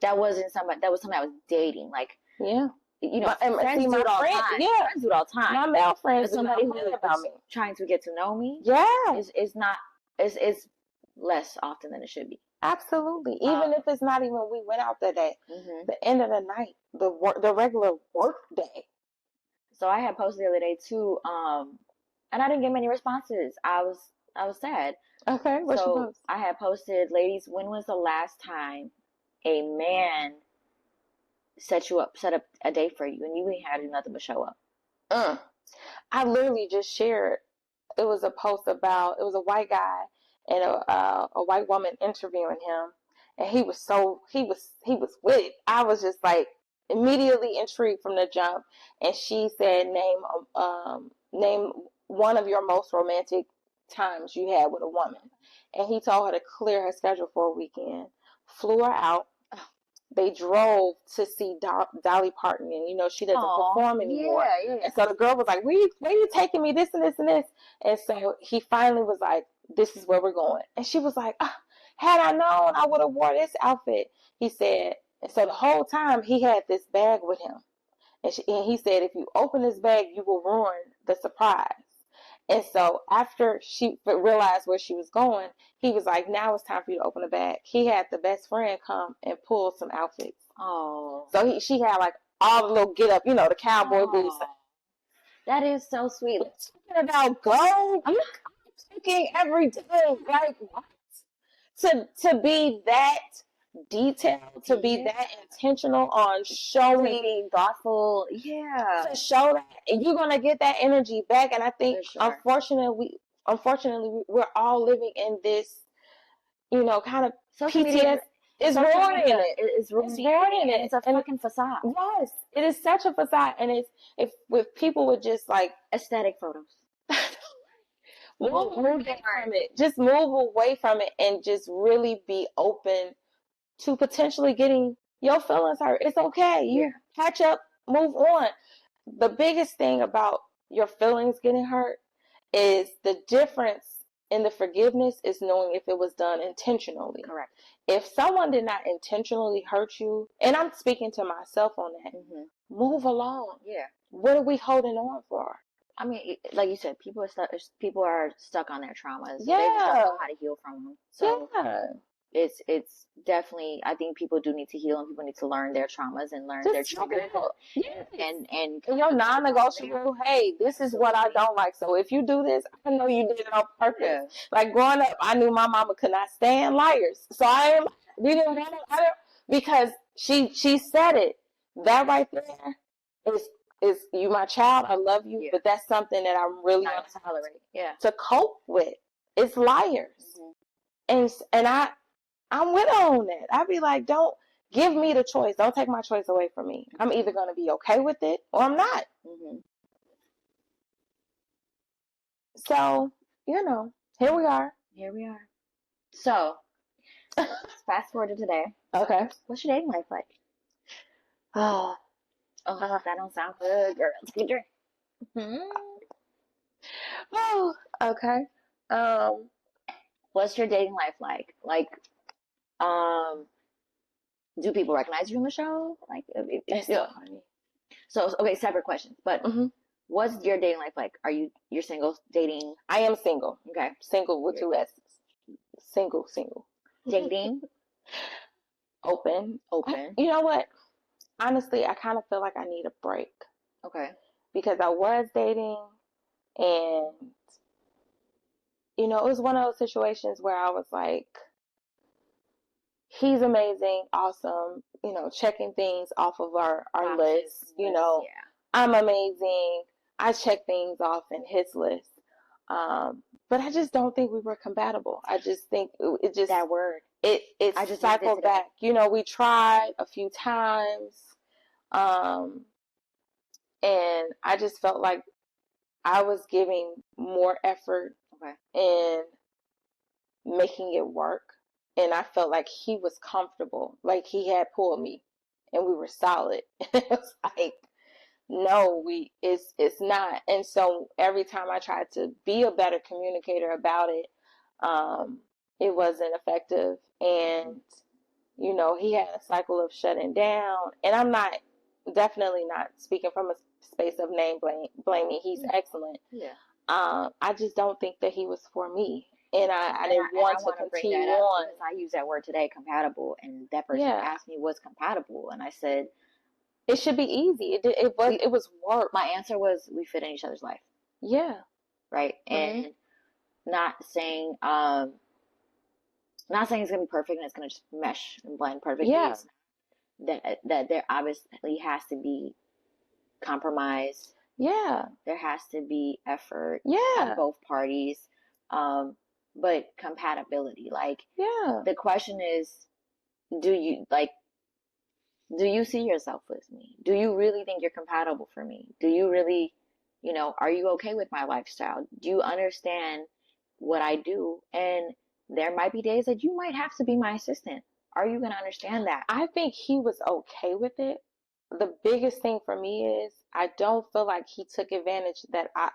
That wasn't somebody. That was somebody I was dating. Like, yeah. Friends do it all the time. Yeah. Friends do it all the time. My male friends, somebody who is about me, trying to get to know me. Yeah. It's less often than it should be. Absolutely. Even if it's not even we went out that day, the end of the night, the regular work day. So I had posted the other day too, and I didn't get many responses. I was sad. Okay, what's your post? I had posted, ladies, when was the last time a man set up a date for you and you ain't had nothing but show up? I literally just shared. It was a post about, it was a white guy and a white woman interviewing him, and he was with it. I was just like immediately intrigued from the jump, and she said, name one of your most romantic times you had with a woman. And he told her to clear her schedule for a weekend, flew her out. They drove to see Dolly Parton, and she doesn't perform anymore. Yeah. And so the girl was like, where you taking me, this and this and this? And so he finally was like, this is where we're going. And she was like, had I known, I would have wore this outfit. He said, and so the whole time he had this bag with him. And he said, if you open this bag, you will ruin the surprise. And so after she realized where she was going, he was like, now it's time for you to open the bag. He had the best friend come and pull some outfits. Oh. So she had like all the little get up, the cowboy boots. That is so sweet. Talking about gold, I'm thinking every day, like, what? To be that detailed, to be that intentional on showing, being thoughtful, to show that, and you're gonna get that energy back. And I think, unfortunately, we're all living in this, kind of PTSD. It's ruining it. It's ruining it. It's a fucking facade. Yes, it is such a facade, and if people would just like aesthetic photos. Move away from it. Just move away from it and just really be open to potentially getting your feelings hurt. It's okay. You catch up, move on. The biggest thing about your feelings getting hurt is the difference in the forgiveness is knowing if it was done intentionally. Correct. If someone did not intentionally hurt you, and I'm speaking to myself on that, move along. Yeah. What are we holding on for? I mean, like you said, people are stuck on their traumas. Yeah. They just don't know how to heal from them. So it's definitely, I think people do need to heal, and people need to learn their traumas and learn their triggers. And your non-negotiable, hey, this is what I don't like. So if you do this, I know you did it on purpose. Yeah. Like growing up, I knew my mama could not stand liars. So we didn't want to, because she said it. That right there is you my child, I love you, but that's something that I'm really not to tolerate. Yeah. To cope with. It's liars. And I'm with her on that. I'd be like, don't give me the choice. Don't take my choice away from me. I'm either going to be okay with it or I'm not. So, here we are. So, fast forward to today. Okay. What's your dating life like? That don't sound good, girl. Take a drink. Oh, okay. What's your dating life like? Like, do people recognize you in the show? Like, it's so funny. So, okay, separate questions. But what's your dating life like? You're single, dating? I am single. Okay. Single with 2 S's. Single. Dating? Open. You know what? Honestly, I kind of feel like I need a break. Okay. Because I was dating, and, it was one of those situations where I was like, he's amazing, awesome, checking things off of our list, I'm amazing. I check things off in his list. But I just don't think we were compatible. I just think it just, that word. It just cycled back. We tried a few times. And I just felt like I was giving more effort in making it work. And I felt like he was comfortable. Like he had pulled me and we were solid. It was like, no, it's not. And so every time I tried to be a better communicator about it, it wasn't effective. And, he had a cycle of shutting down. And I'm definitely not speaking from a space of name blaming. He's excellent. Yeah. I just don't think that he was for me. And I didn't want to continue on. I use that word today, compatible. And that person asked me what's compatible. And I said, it should be easy. It was work. My answer was, we fit in each other's life. Yeah. Right. And not saying it's going to be perfect and it's going to just mesh and blend perfectly. Yeah. That there obviously has to be compromise. Yeah. There has to be effort. Yeah. On both parties. But compatibility, the question is, do you see yourself with me? Do you really think you're compatible for me? Do you really, You know, are you okay with my lifestyle? Do you understand what I do? And there might be days that you might have to be my assistant. Are you going to understand that? I think he was okay with it. The biggest thing for me is I don't feel like he took advantage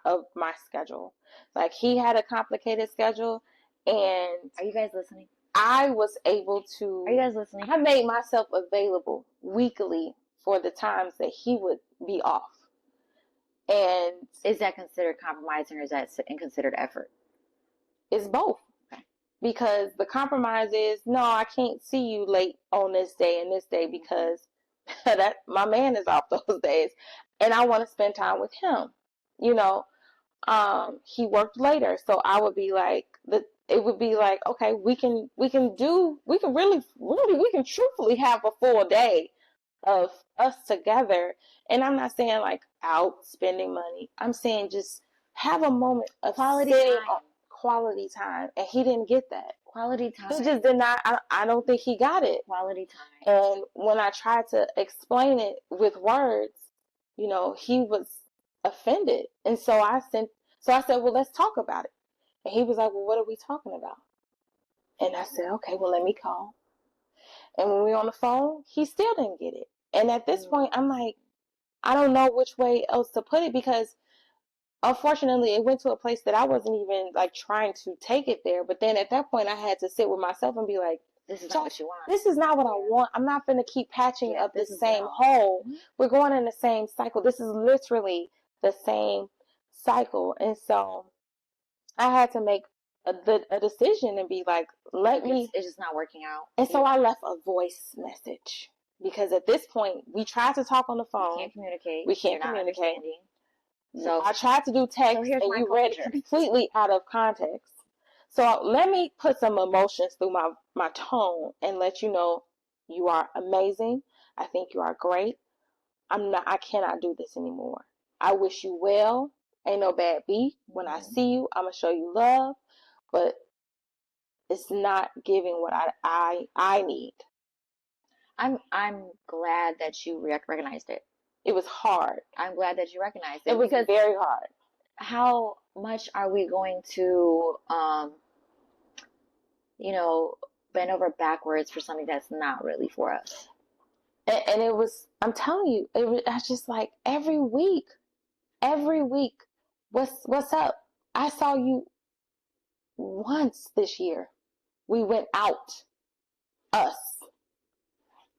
of my schedule. Like he had a complicated schedule, and Are you guys listening? I was able to. Are you guys listening? I made myself available weekly for the times that he would be off. And is that considered compromising, or is that considered effort? It's both. Okay. Because the compromise is, no, I can't see you late on this day and this day because that my man is off those days, and I want to spend time with him. You know, he worked later, so I would be like, it would be like, okay, we can truthfully have a full day of us together. And I'm not saying like out spending money. I'm saying just have a moment of quality time. And he didn't get that. Quality time. He just did not. I don't think he got it. Quality time. And when I tried to explain it with words, you know, he was offended. And so I said, well, let's talk about it. And he was like, well, what are we talking about? And I said, okay, well, let me call. And when we were on the phone, he still didn't get it. And at this point, I'm like, I don't know which way else to put it, because unfortunately it went to a place that I wasn't even like trying to take it there. But then at that point I had to sit with myself and be like, this is not what you want. This is not what I want. I'm not going to keep patching up the same hole. Mm-hmm. We're going in the same cycle. This is literally the same cycle. And so I had to make a decision and be like, it's just not working out. And so I left a voice message, because at this point we tried to talk on the phone. We can't communicate. So I tried to do text, and you read it completely out of context. So let me put some emotions through my tone and let you know you are amazing. I think you are great. I cannot do this anymore. I wish you well. Ain't no bad beat. When I see you, I'm going to show you love, but it's not giving what I need. I'm glad that you recognized it. It was hard. I'm glad that you recognized it. It was very hard. How much are we going to, bend over backwards for something that's not really for us? And it was, I'm telling you, I was just like, every week, what's up? I saw you once this year. We went out, us.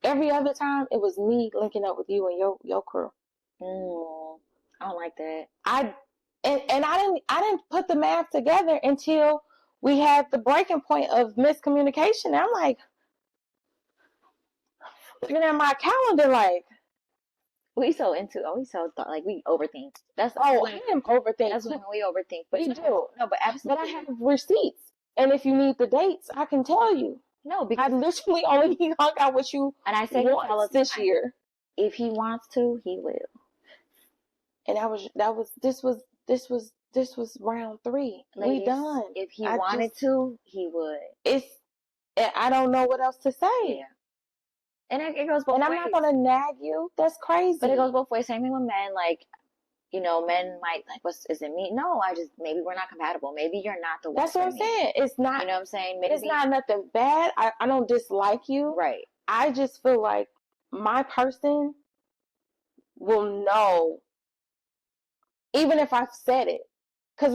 Every other time, it was me linking up with you and your crew. I don't like that. I didn't put the math together until we had the breaking point of miscommunication. I'm like, looking at my calendar, like, we overthink. I am overthinking. That's when we overthink. But we do. No, but absolutely. But I have receipts, and if you need the dates, I can tell you. No, because I literally only hung out with you, and I say once this year. If he wants to, he will. And this was round 3. Ladies, we done. If he wanted to, he would. I don't know what else to say. Yeah. And it goes both ways. And I'm not gonna nag you. That's crazy. But it goes both ways. Same thing with men. Like, men might like, is it me? No, maybe we're not compatible. Maybe you're not the one. That's what I'm saying. It's not. You know what I'm saying? Maybe it's not nothing bad. I don't dislike you. Right. I just feel like my person will know, even if I've said it, because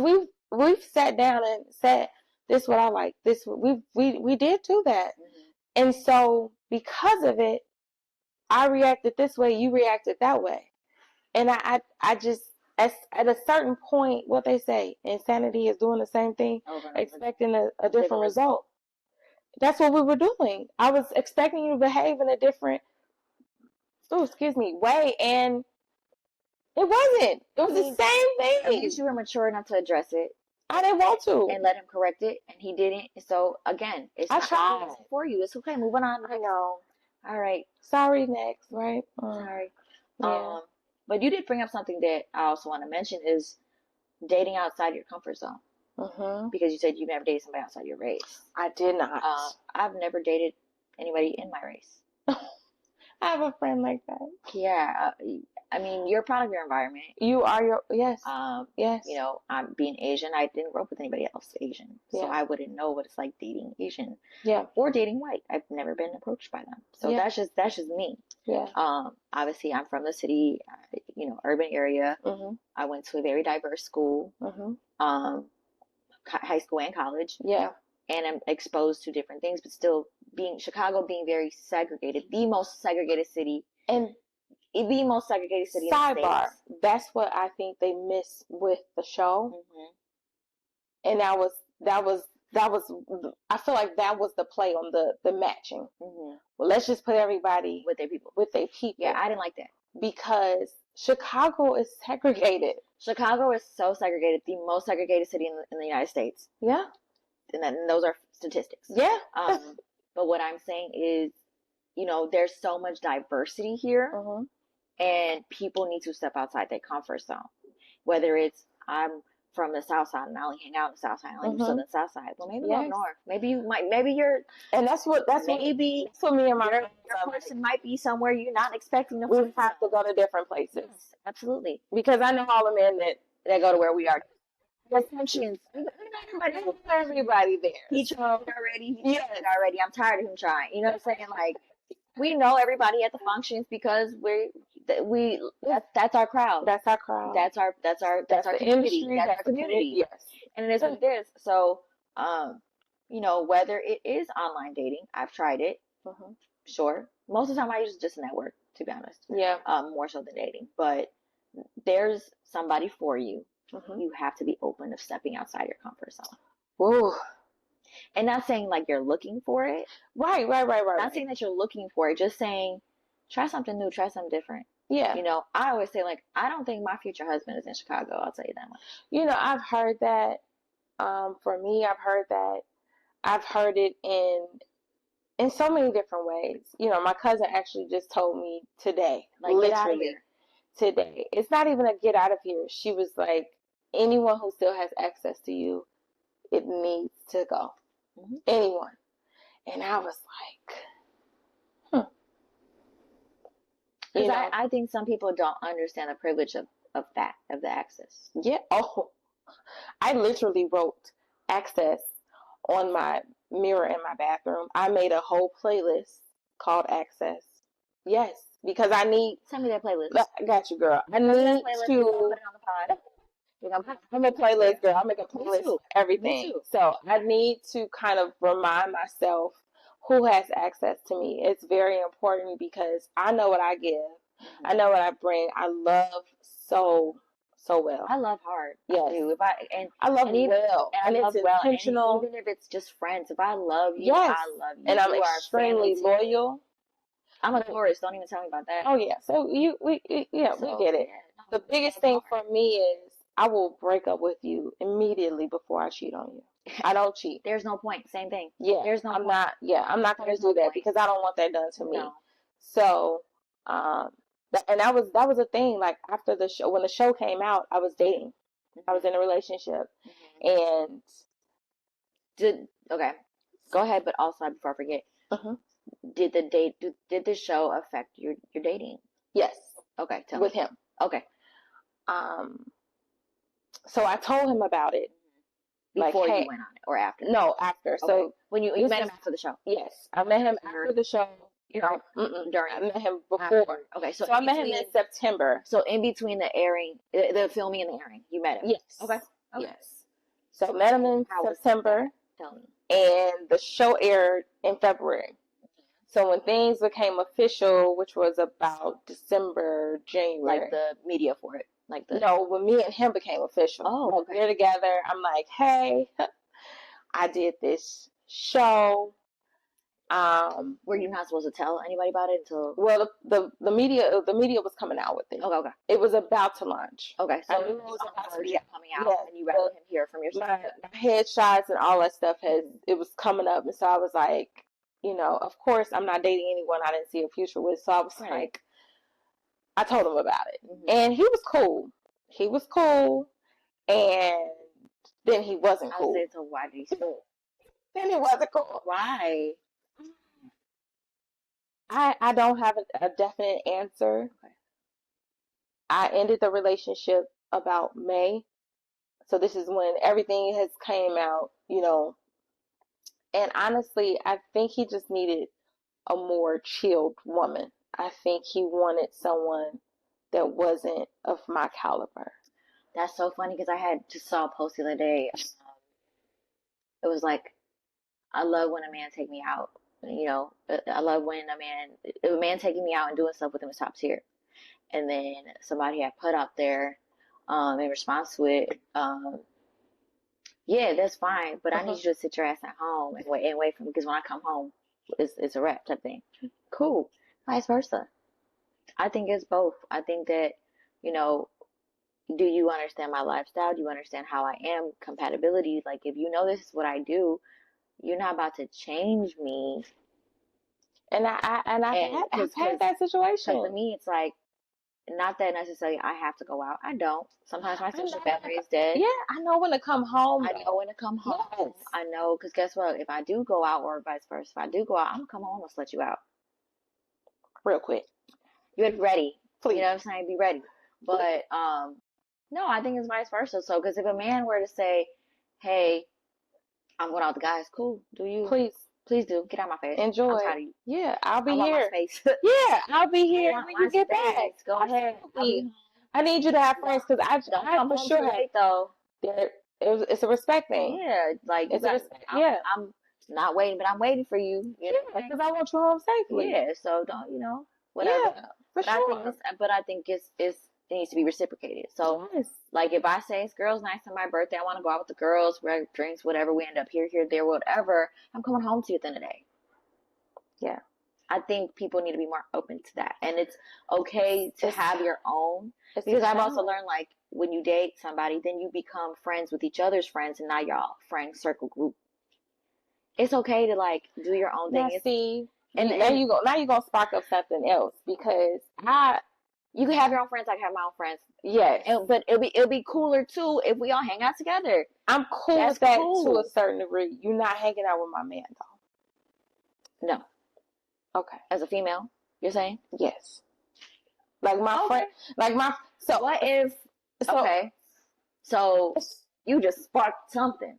we've sat down and said, this is what I like. This we did do that. Mm-hmm. And so because of it, I reacted this way, you reacted that way. And I just, at a certain point, what they say, insanity is doing the same thing, expecting a different result. That's what we were doing. I was expecting you to behave in a different, way, and it wasn't. It was the same thing. At least you were mature enough to address it. I didn't want to. And let him correct it, and he didn't. So, again, I tried. For you. It's okay. Moving on. I know. All right. Sorry, next, right? Sorry. Yeah. But you did bring up something that I also want to mention is dating outside your comfort zone. Mm-hmm. Because you said you've never dated somebody outside your race. I did not. I've never dated anybody in my race. I have a friend like that. Yeah. I mean, you're a product of your environment. You are your, yes. Yes. You know, I'm being Asian. I didn't grow up with anybody else Asian, so I wouldn't know what it's like dating Asian. Yeah. Or dating white. I've never been approached by them, so that's just me. Yeah. Obviously, I'm from the city, you know, urban area. Mm-hmm. I went to a very diverse school. Mm-hmm. High school and college. Yeah. And I'm exposed to different things, but still Chicago being very segregated, the most segregated city. And the most segregated city in the States. That's what I think they miss with the show. Mm-hmm. And that was I feel like that was the play on the matching. Mm-hmm. Well, let's just put everybody with their people. Yeah, I didn't like that. Because Chicago is segregated. Chicago is so segregated, the most segregated city in the United States. Yeah. And those are statistics. Yeah. But what I'm saying is, you know, there's so much diversity here. Mm-hmm. And people need to step outside their comfort zone. Whether it's I'm from the South Side and I only hang out in the South Side, I only do the South Side. Well, maybe go up north. Maybe you're, and that's what me and my your person might be somewhere you're not expecting to. We have to go to different places. Yes, absolutely. Because I know all the men that go to where we are. Assumptions. Everybody there. He tried already. He tried already. I'm tired of him trying. You know what I'm saying? Like, we know everybody at the functions because that's our crowd. That's our crowd. That's our community. That's our community. Yes. And it is what it is. So, you know, whether it is online dating, I've tried it. Mm-hmm. Sure. Most of the time I use just network, to be honest. Yeah. More so than dating. But there's somebody for you. Mm-hmm. You have to be open to stepping outside your comfort zone. Ooh. And not saying like you're looking for it. Right. Not saying that you're looking for it, just saying try something new, try something different. Yeah. You know, I always say, like, I don't think my future husband is in Chicago, I'll tell you that much. You know, I've heard that. For me, I've heard it in so many different ways. You know, my cousin actually just told me today, like, literally today. It's not even a get out of here. She was like, anyone who still has access to you, it needs to go. Mm-hmm. Anyone. And I was like, Because I think some people don't understand the privilege of the access. Yeah. Oh, I literally wrote access on my mirror in my bathroom. I made a whole playlist called Access. Yes, because I need. Send me that playlist. I got you, girl. I need to. Put it on the pod. I'm a playlist girl. I make a playlist for everything. So I need to kind of remind myself who has access to me. It's very important because I know what I give. Mm-hmm. I know what I bring. I love so well. I love hard. Yes. I love well. And I love well. Intentional. And even if it's just friends, if I love you, I love you. And I'm extremely loyal. I'm a Taurus. Don't even tell me about that. Oh yeah. So we get it. The biggest thing for me is I will break up with you immediately before I cheat on you. I don't cheat. There's no point. Same thing. Yeah. There's no point. I'm not going to do that because I don't want that done to me. No. So, and that was a thing. Like after the show, when the show came out, I was dating. Mm-hmm. I was in a relationship. Mm-hmm. And okay, go ahead. But also before I forget, did the show affect your dating? Yes. Okay. Tell with me. him. Okay. So I told him about it. Before you went on it or after? No, after. Okay. So when you met him after the show? Yes. I met him after the show. During. I met him before. After. Okay. So I met him in September. So in between the airing, the filming and the airing, you met him? Yes. Okay. Yes. So I met him in September. Tell me. And the show aired in February. So when things became official, which was about December, January. Like the media for it. No, when me and him became official. Oh, okay. We're together. I'm like, hey, I did this show. Were you not supposed to tell anybody about it until? Well, the media was coming out with it. Okay. It was about to launch. Okay, so it was about to be coming out, and you rather him hear from yourself. My headshots and all that stuff it was coming up, and so I was like, you know, of course I'm not dating anyone I didn't see a future with, so I was like. I told him about it. Mm-hmm. And he was cool. And then he wasn't cool. I said, so why did he say Then he wasn't cool. Why? I don't have a definite answer. Okay. I ended the relationship about May. So this is when everything has came out, you know. And honestly, I think he just needed a more chilled woman. I think he wanted someone that wasn't of my caliber. That's so funny because I had just saw a post the other day. It was like, I love when a man take me out. You know, I love when a man taking me out and doing stuff with him is top tier. And then somebody had put out there, in response to it, yeah, that's fine, but I need you to sit your ass at home and wait for me because when I come home, it's a wrap type thing. Cool. Vice versa. I think it's both. I think that, you know, do you understand my lifestyle? Do you understand how I am? Compatibility. Like, if you know this is what I do, you're not about to change me. And I've had that situation. Because to me, it's like, not that necessarily I have to go out. I don't. Sometimes my social battery is dead. Yeah, I know when to come home. I know when to come home. Yes. I know, because guess what? If I do go out, or vice versa, if I do go out, I'm gonna come home, I'm gonna let you out real quick. You're ready. Please. You know what I'm saying? Be ready. But no, I think it's vice versa. So, because if a man were to say, "Hey, I'm going out with the guys," cool. Do you? Please do. Get out of my face. Enjoy. I'm tired of you. Yeah, I'll be I here. Want my space. Yeah, I'll be here when you get back. Go ahead. I need you to have friends because I come for home sure too late though. It's a respect thing. Yeah, like it's a respect. I'm not waiting, but I'm waiting for you. Yeah, because I want you home safely. Yeah, so don't whatever. Yeah, for sure. I think it needs to be reciprocated. So, like, if I say it's girls' night on my birthday, I want to go out with the girls, grab drinks, whatever. We end up here, there, whatever. I'm coming home to you at the end of the day. Yeah. I think people need to be more open to that. And it's okay to have your own. Because I've also learned, like, when you date somebody, then you become friends with each other's friends, and now y'all friend circle group. It's okay to, like, do your own thing. Now, see, and now you're gonna spark up something else, because you can have your own friends, I can have my own friends. Yes. But it'll be cooler too if we all hang out together. I'm cool with that to a certain degree. You're not hanging out with my man though. No. Okay. As a female, you're saying? Yes. Like my friend, so what if okay. So you just sparked something.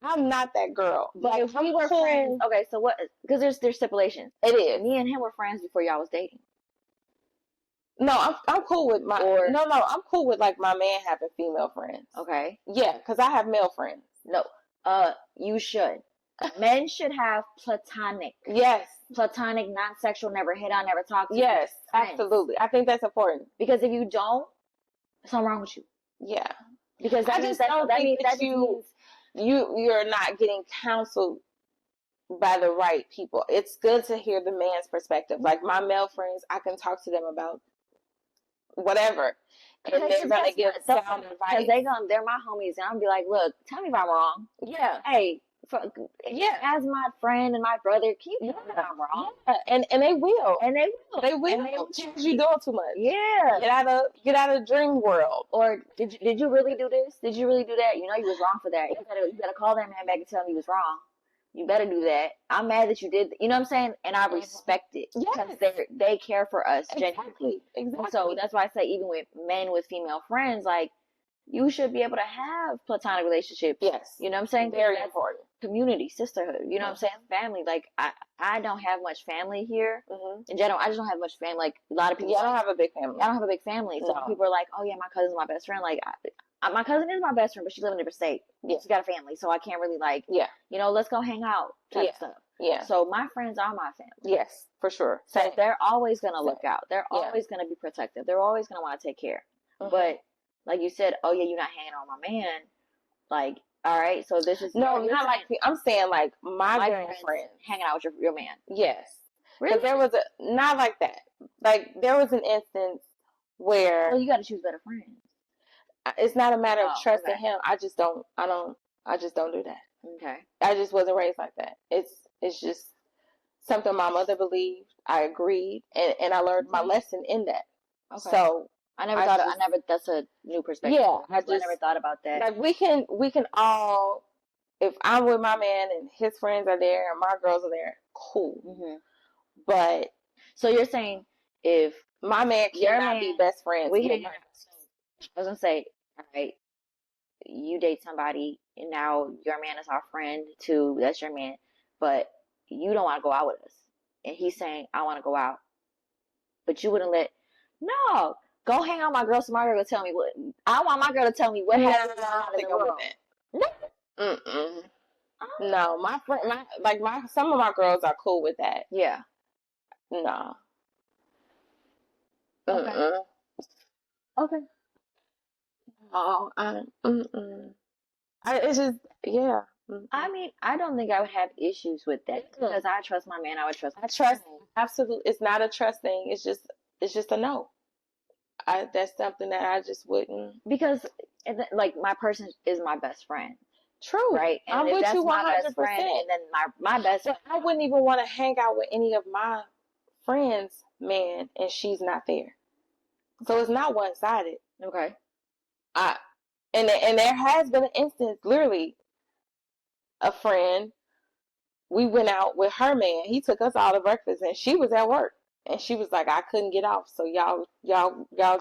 I'm not that girl. But if we were friends, okay, so what, because there's stipulations. It is. Me and him were friends before y'all was dating. No, I'm cool with I'm cool with, like, my man having female friends. Okay. Yeah, because I have male friends. No. You should. Men should have platonic. Yes. Platonic, non-sexual, never hit on, never talk to. Yes, absolutely. I think that's important. Because if you don't, something wrong with you. Yeah. Because that means you're not getting counseled by the right people. It's good to hear the man's perspective. Like, my male friends, I can talk to them about whatever, and they're gonna give sound advice. Because they're my homies, and I'm be like, look, tell me if I'm wrong. Yeah. Hey, as my friend and my brother, can you tell me if I'm wrong? Yeah. And they will. They will. Because you're doing too much. Yeah. Get out of dream world. Or did you really do this? Did you really do that? You know you was wrong for that. You gotta call that man back and tell him you was wrong. You better do that. I'm mad that you did. You know what I'm saying? And I respect it. Yes. Because they care for us. Exactly. So that's why I say, even with men with female friends, like, you should be able to have platonic relationships. Yes. You know what I'm saying? Very important. Community, sisterhood. You know what I'm saying? Family. Like, I don't have much family here. In general, I just don't have much family. Like, a lot of people. I don't have a big family. I don't have a big family. So people are like, oh yeah, my cousin's my best friend. Like, my cousin is my best friend, but she lives in a different state. Yeah. She's got a family, so I can't really, like, let's go hang out type stuff. Yeah. So my friends are my family. Yes, for sure. So they're always going to look out. They're always going to be protective. They're always going to want to take care. But like you said, oh yeah, you're not hanging out with my man. Like, all right, so this is... No, not like... I'm saying, like, my friends hanging out with your man. Yes. Really? Because there was not like that. Like, there was an instance where... Well, you got to choose better friends. It's not a matter of trusting him. I just don't do that. Okay. I just wasn't raised like that. It's just something my mother believed. I agreed, and I learned my lesson in that. Okay. So that's a new perspective. Yeah. I never thought about that. Like, we can all, if I'm with my man and his friends are there and my girls are there, cool. But so you're saying, if My man cannot be best friends with I her. was gonna say, all right, you date somebody and now your man is our friend too. That's your man, but you don't want to go out with us, and he's saying I want to go out, but you wouldn't let. No, go hang out with my girl. So my girl will tell me what I want. My girl to tell me what happened in the room. No. Mm-mm. No, my friend, some of my girls are cool with that. Yeah. No. Okay. Okay. Oh, it's just, yeah. I mean, I don't think I would have issues with that because I trust my man. I would trust. I trust. Absolutely, it's not a trust thing. It's just a no. That's something that I just wouldn't, because like my person is my best friend. True. Right. And I'm if with that's you 100%. my best friend, and then my best friend, I wouldn't even want to hang out with any of my friends' man, and she's not there. So it's not one sided. Okay. And there has been an instance, literally, a friend. We went out with her man. He took us all to breakfast, and she was at work, and she was like, "I couldn't get off, so y'all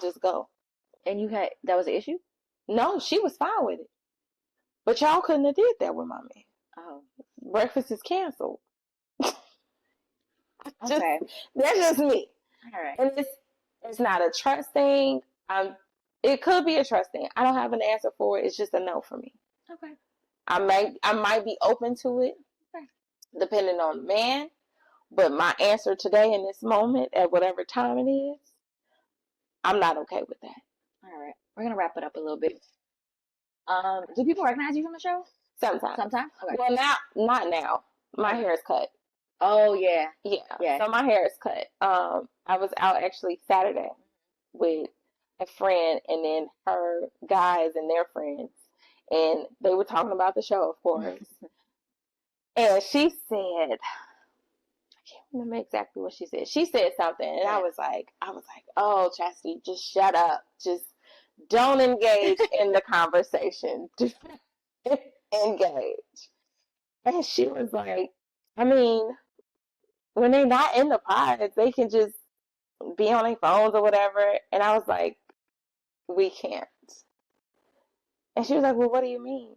just go." And that was an issue? No, she was fine with it, but y'all couldn't have did that with my man. Oh, breakfast is canceled. Okay, that's just me. All right. And it's not a trust thing. It could be a trust thing. I don't have an answer for it. It's just a no for me. Okay. I might be open to it, depending on the man. But my answer today in this moment, at whatever time it is, I'm not okay with that. All right, we're gonna wrap it up a little bit. Do people recognize you from the show? Sometimes. Okay. Well, not now. My hair is cut. Oh yeah. Yeah. So my hair is cut. I was out actually Saturday with a friend and then her guys and their friends, and they were talking about the show, of course. And she said, I can't remember exactly what she said. She said something, and I was like, "Oh, Chassidy, just shut up. Just don't engage in the conversation. Just engage." And she was like, I mean, when they're not in the pods, they can just be on their phones or whatever. And I was like, we can't. And she was like, well, what do you mean?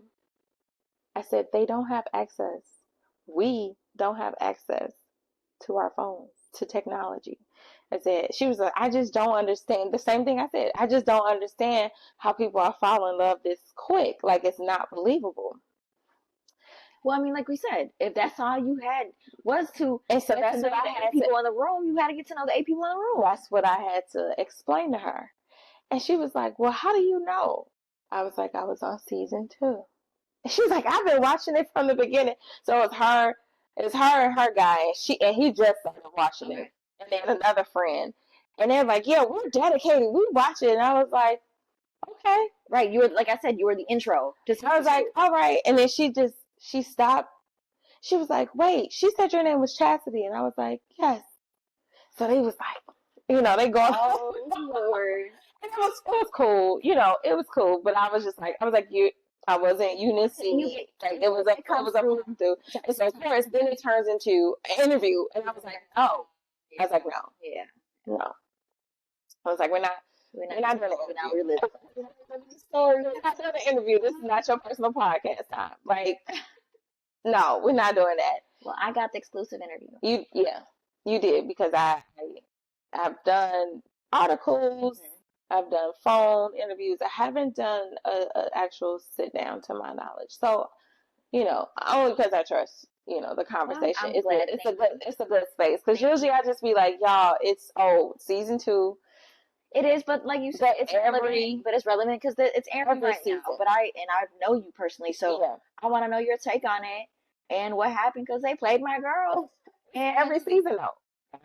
I said, they don't have access. We don't have access to our phones, to technology. I said, she was like, I just don't understand. The same thing I said. I just don't understand how people are falling in love this quick. Like, it's not believable. Well, I mean, like we said, if that's all you had was to, and so that's what I had people in the room, you had to get to know the 8 people in the room. That's what I had to explain to her. And she was like, well, how do you know? I was like, I was on season 2. And she was like, I've been watching it from the beginning. So it's her and her guy, and he just started watching it. And then another friend. And they're like, yeah, we're dedicated. We watch it. And I was like, okay. Right. You were, like I said, you were the intro. I was like, all right. And then she stopped. She was like, wait, she said your name was Chassidy. And I was like, yes. So they was like, they go, oh, Lord. And it was cool. It was cool. But I was like, I wasn't, you didn't see me. Like, it was a through. And so, of course, then it turns into an interview. And I was like, oh. I was like, no. Yeah. No. I was like, we're not doing it. We're living. We're not doing an interview. This is not your personal podcast time. Like, no, we're not doing that. Well, I got the exclusive interview. You did, because I've done articles. Mm-hmm. I've done phone interviews. I haven't done an actual sit down, to my knowledge. So, only because I trust, the conversation. Well, it's a good space. Because usually I just be like, y'all, it's season 2. It is, but like you said, it's relevant. But it's relevant because it's airing right now. But I know you personally, so I want to know your take on it and what happened, because they played my girl. And every season, though.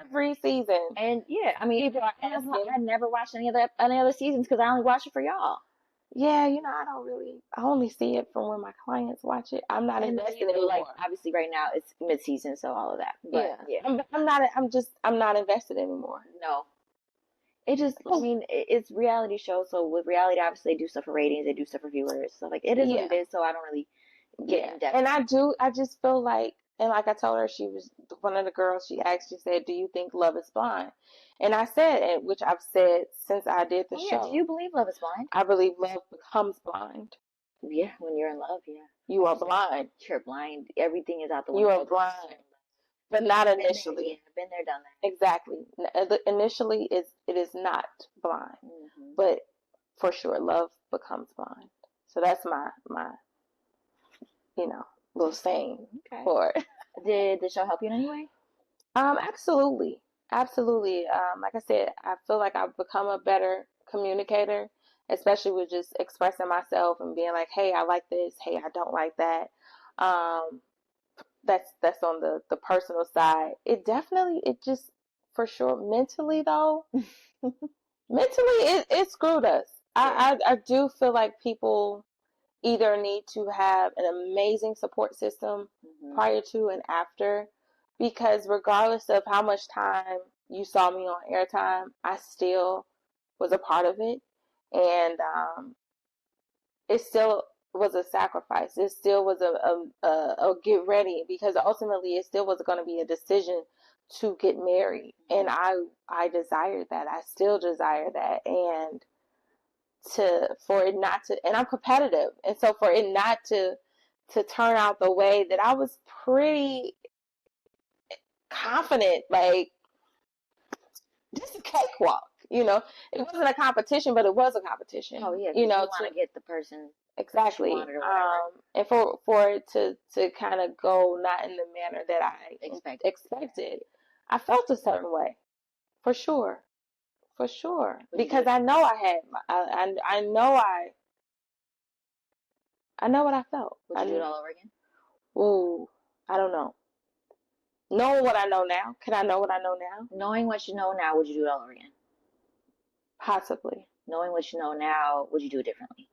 Every season. And yeah, I mean, I never watched any other seasons because I only watch it for y'all. Yeah, I only see it from when my clients watch it. I'm not invested anymore. Like, obviously right now it's mid-season, so all of that. But yeah. I'm not invested anymore. No. It just, I mean, it's reality show, so with reality, obviously they do stuff for ratings, they do stuff for viewers, so like, it is what it is, so I don't really get in depth. And I just feel like, And like I told her, she was one of the girls, she said, do you think love is blind? And I said, and which I've said since I did the show. Do you believe love is blind? I believe love becomes blind. Yeah, when you're in love, yeah. You are blind. You're blind. Everything is out the window. You are blind. But not initially. Yeah, been there, done that. Exactly. Initially, it is not blind. Mm-hmm. But for sure, love becomes blind. So that's my little saying for it. Did the show help you in any way? Absolutely. Absolutely. Like I said, I feel like I've become a better communicator, especially with just expressing myself and being like, hey, I like this. Hey, I don't like that. That's on the personal side. It just, for sure, mentally though, it screwed us. Yeah. I do feel like people either need to have an amazing support system prior to and after, because regardless of how much time you saw me on airtime, I still was a part of it. And it still was a sacrifice. It still was a get ready, because ultimately it still was going to be a decision to get married. And I desired that. I still desire that. And for it not to, and I'm competitive. And so for it not to turn out the way that I was pretty confident, like, this is a cakewalk, it wasn't a competition, but it was a competition. Oh yeah, you want to get the person exactly. And for it to kind of go not in the manner that I expected, I felt a certain way, for sure, because I know I had, I know what I felt. Would you do it all over again? Ooh, I don't know. Knowing what I know now, can I know what I know now? Knowing what you know now, would you do it all over again? Possibly. Knowing what you know now, would you do it differently?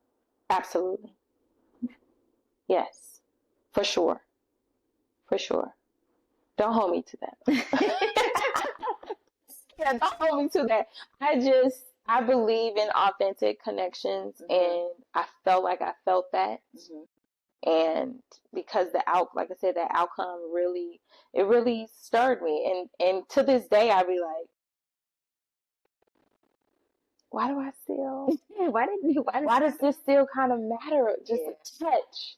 Absolutely. Yes. For sure. Don't hold me to that. Yeah, don't hold me to that. I believe in authentic connections, and I felt like I felt that. And because like I said, that outcome really stirred me. And to this day, I be like, why do I still? Why does this still kind of matter? Just a touch.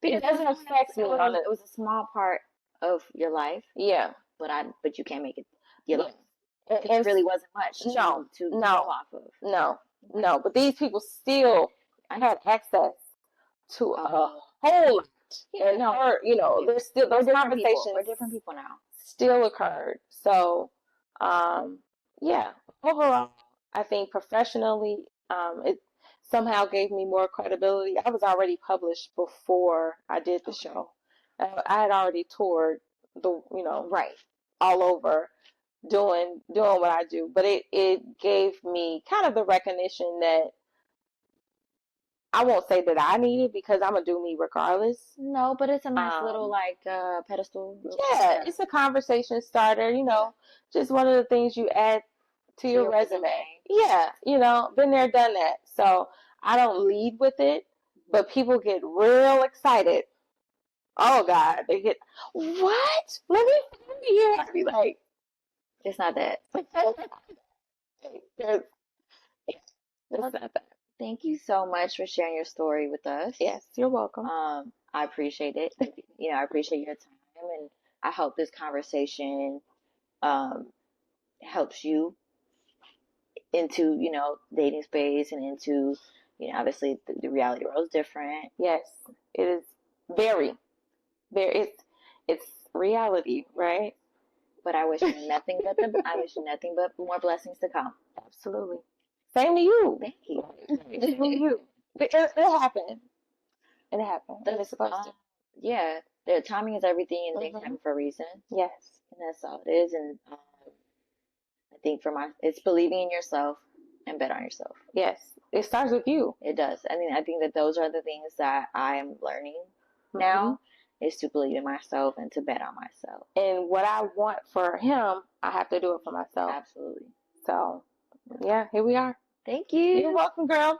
Because it doesn't affect me. It was a small part of your life. Yeah. But you can't make it your life. It really wasn't much to go off of. No. But these people still had access to a whole lot. And there's still those conversations. We're different people now. Still occurred. So, yeah. Overall, I think professionally, it somehow gave me more credibility. I was already published before I did the show. I had already toured all over doing what I do. But it gave me kind of the recognition that I won't say that I need it, because I'm going to do me regardless. No, but it's a nice little pedestal. Yeah, it's a conversation starter, just one of the things you add to your resume. Yeah, been there, done that. So I don't lead with it, but people get real excited. Oh God, they get, what? Let me hear. I'd be like, it's not that. It's not that. Thank you so much for sharing your story with us. Yes, you're welcome. I appreciate it. I appreciate your time, and I hope this conversation helps you into, dating space and into, obviously the reality world is different. Yes, it is very, it's reality, right? But I wish you nothing but more blessings to come. Absolutely. Same to you. Thank you. Same to you. It happened. It happened. It's supposed to. Yeah. The timing is everything, and things happen for a reason. Yes. And that's all it is. And I think it's believing in yourself and bet on yourself. Yes. It starts with you. It does. I think that those are the things that I am learning now, is to believe in myself and to bet on myself. And what I want for him, I have to do it for myself. Absolutely. So, yeah, here we are. Thank you. You're welcome, girl.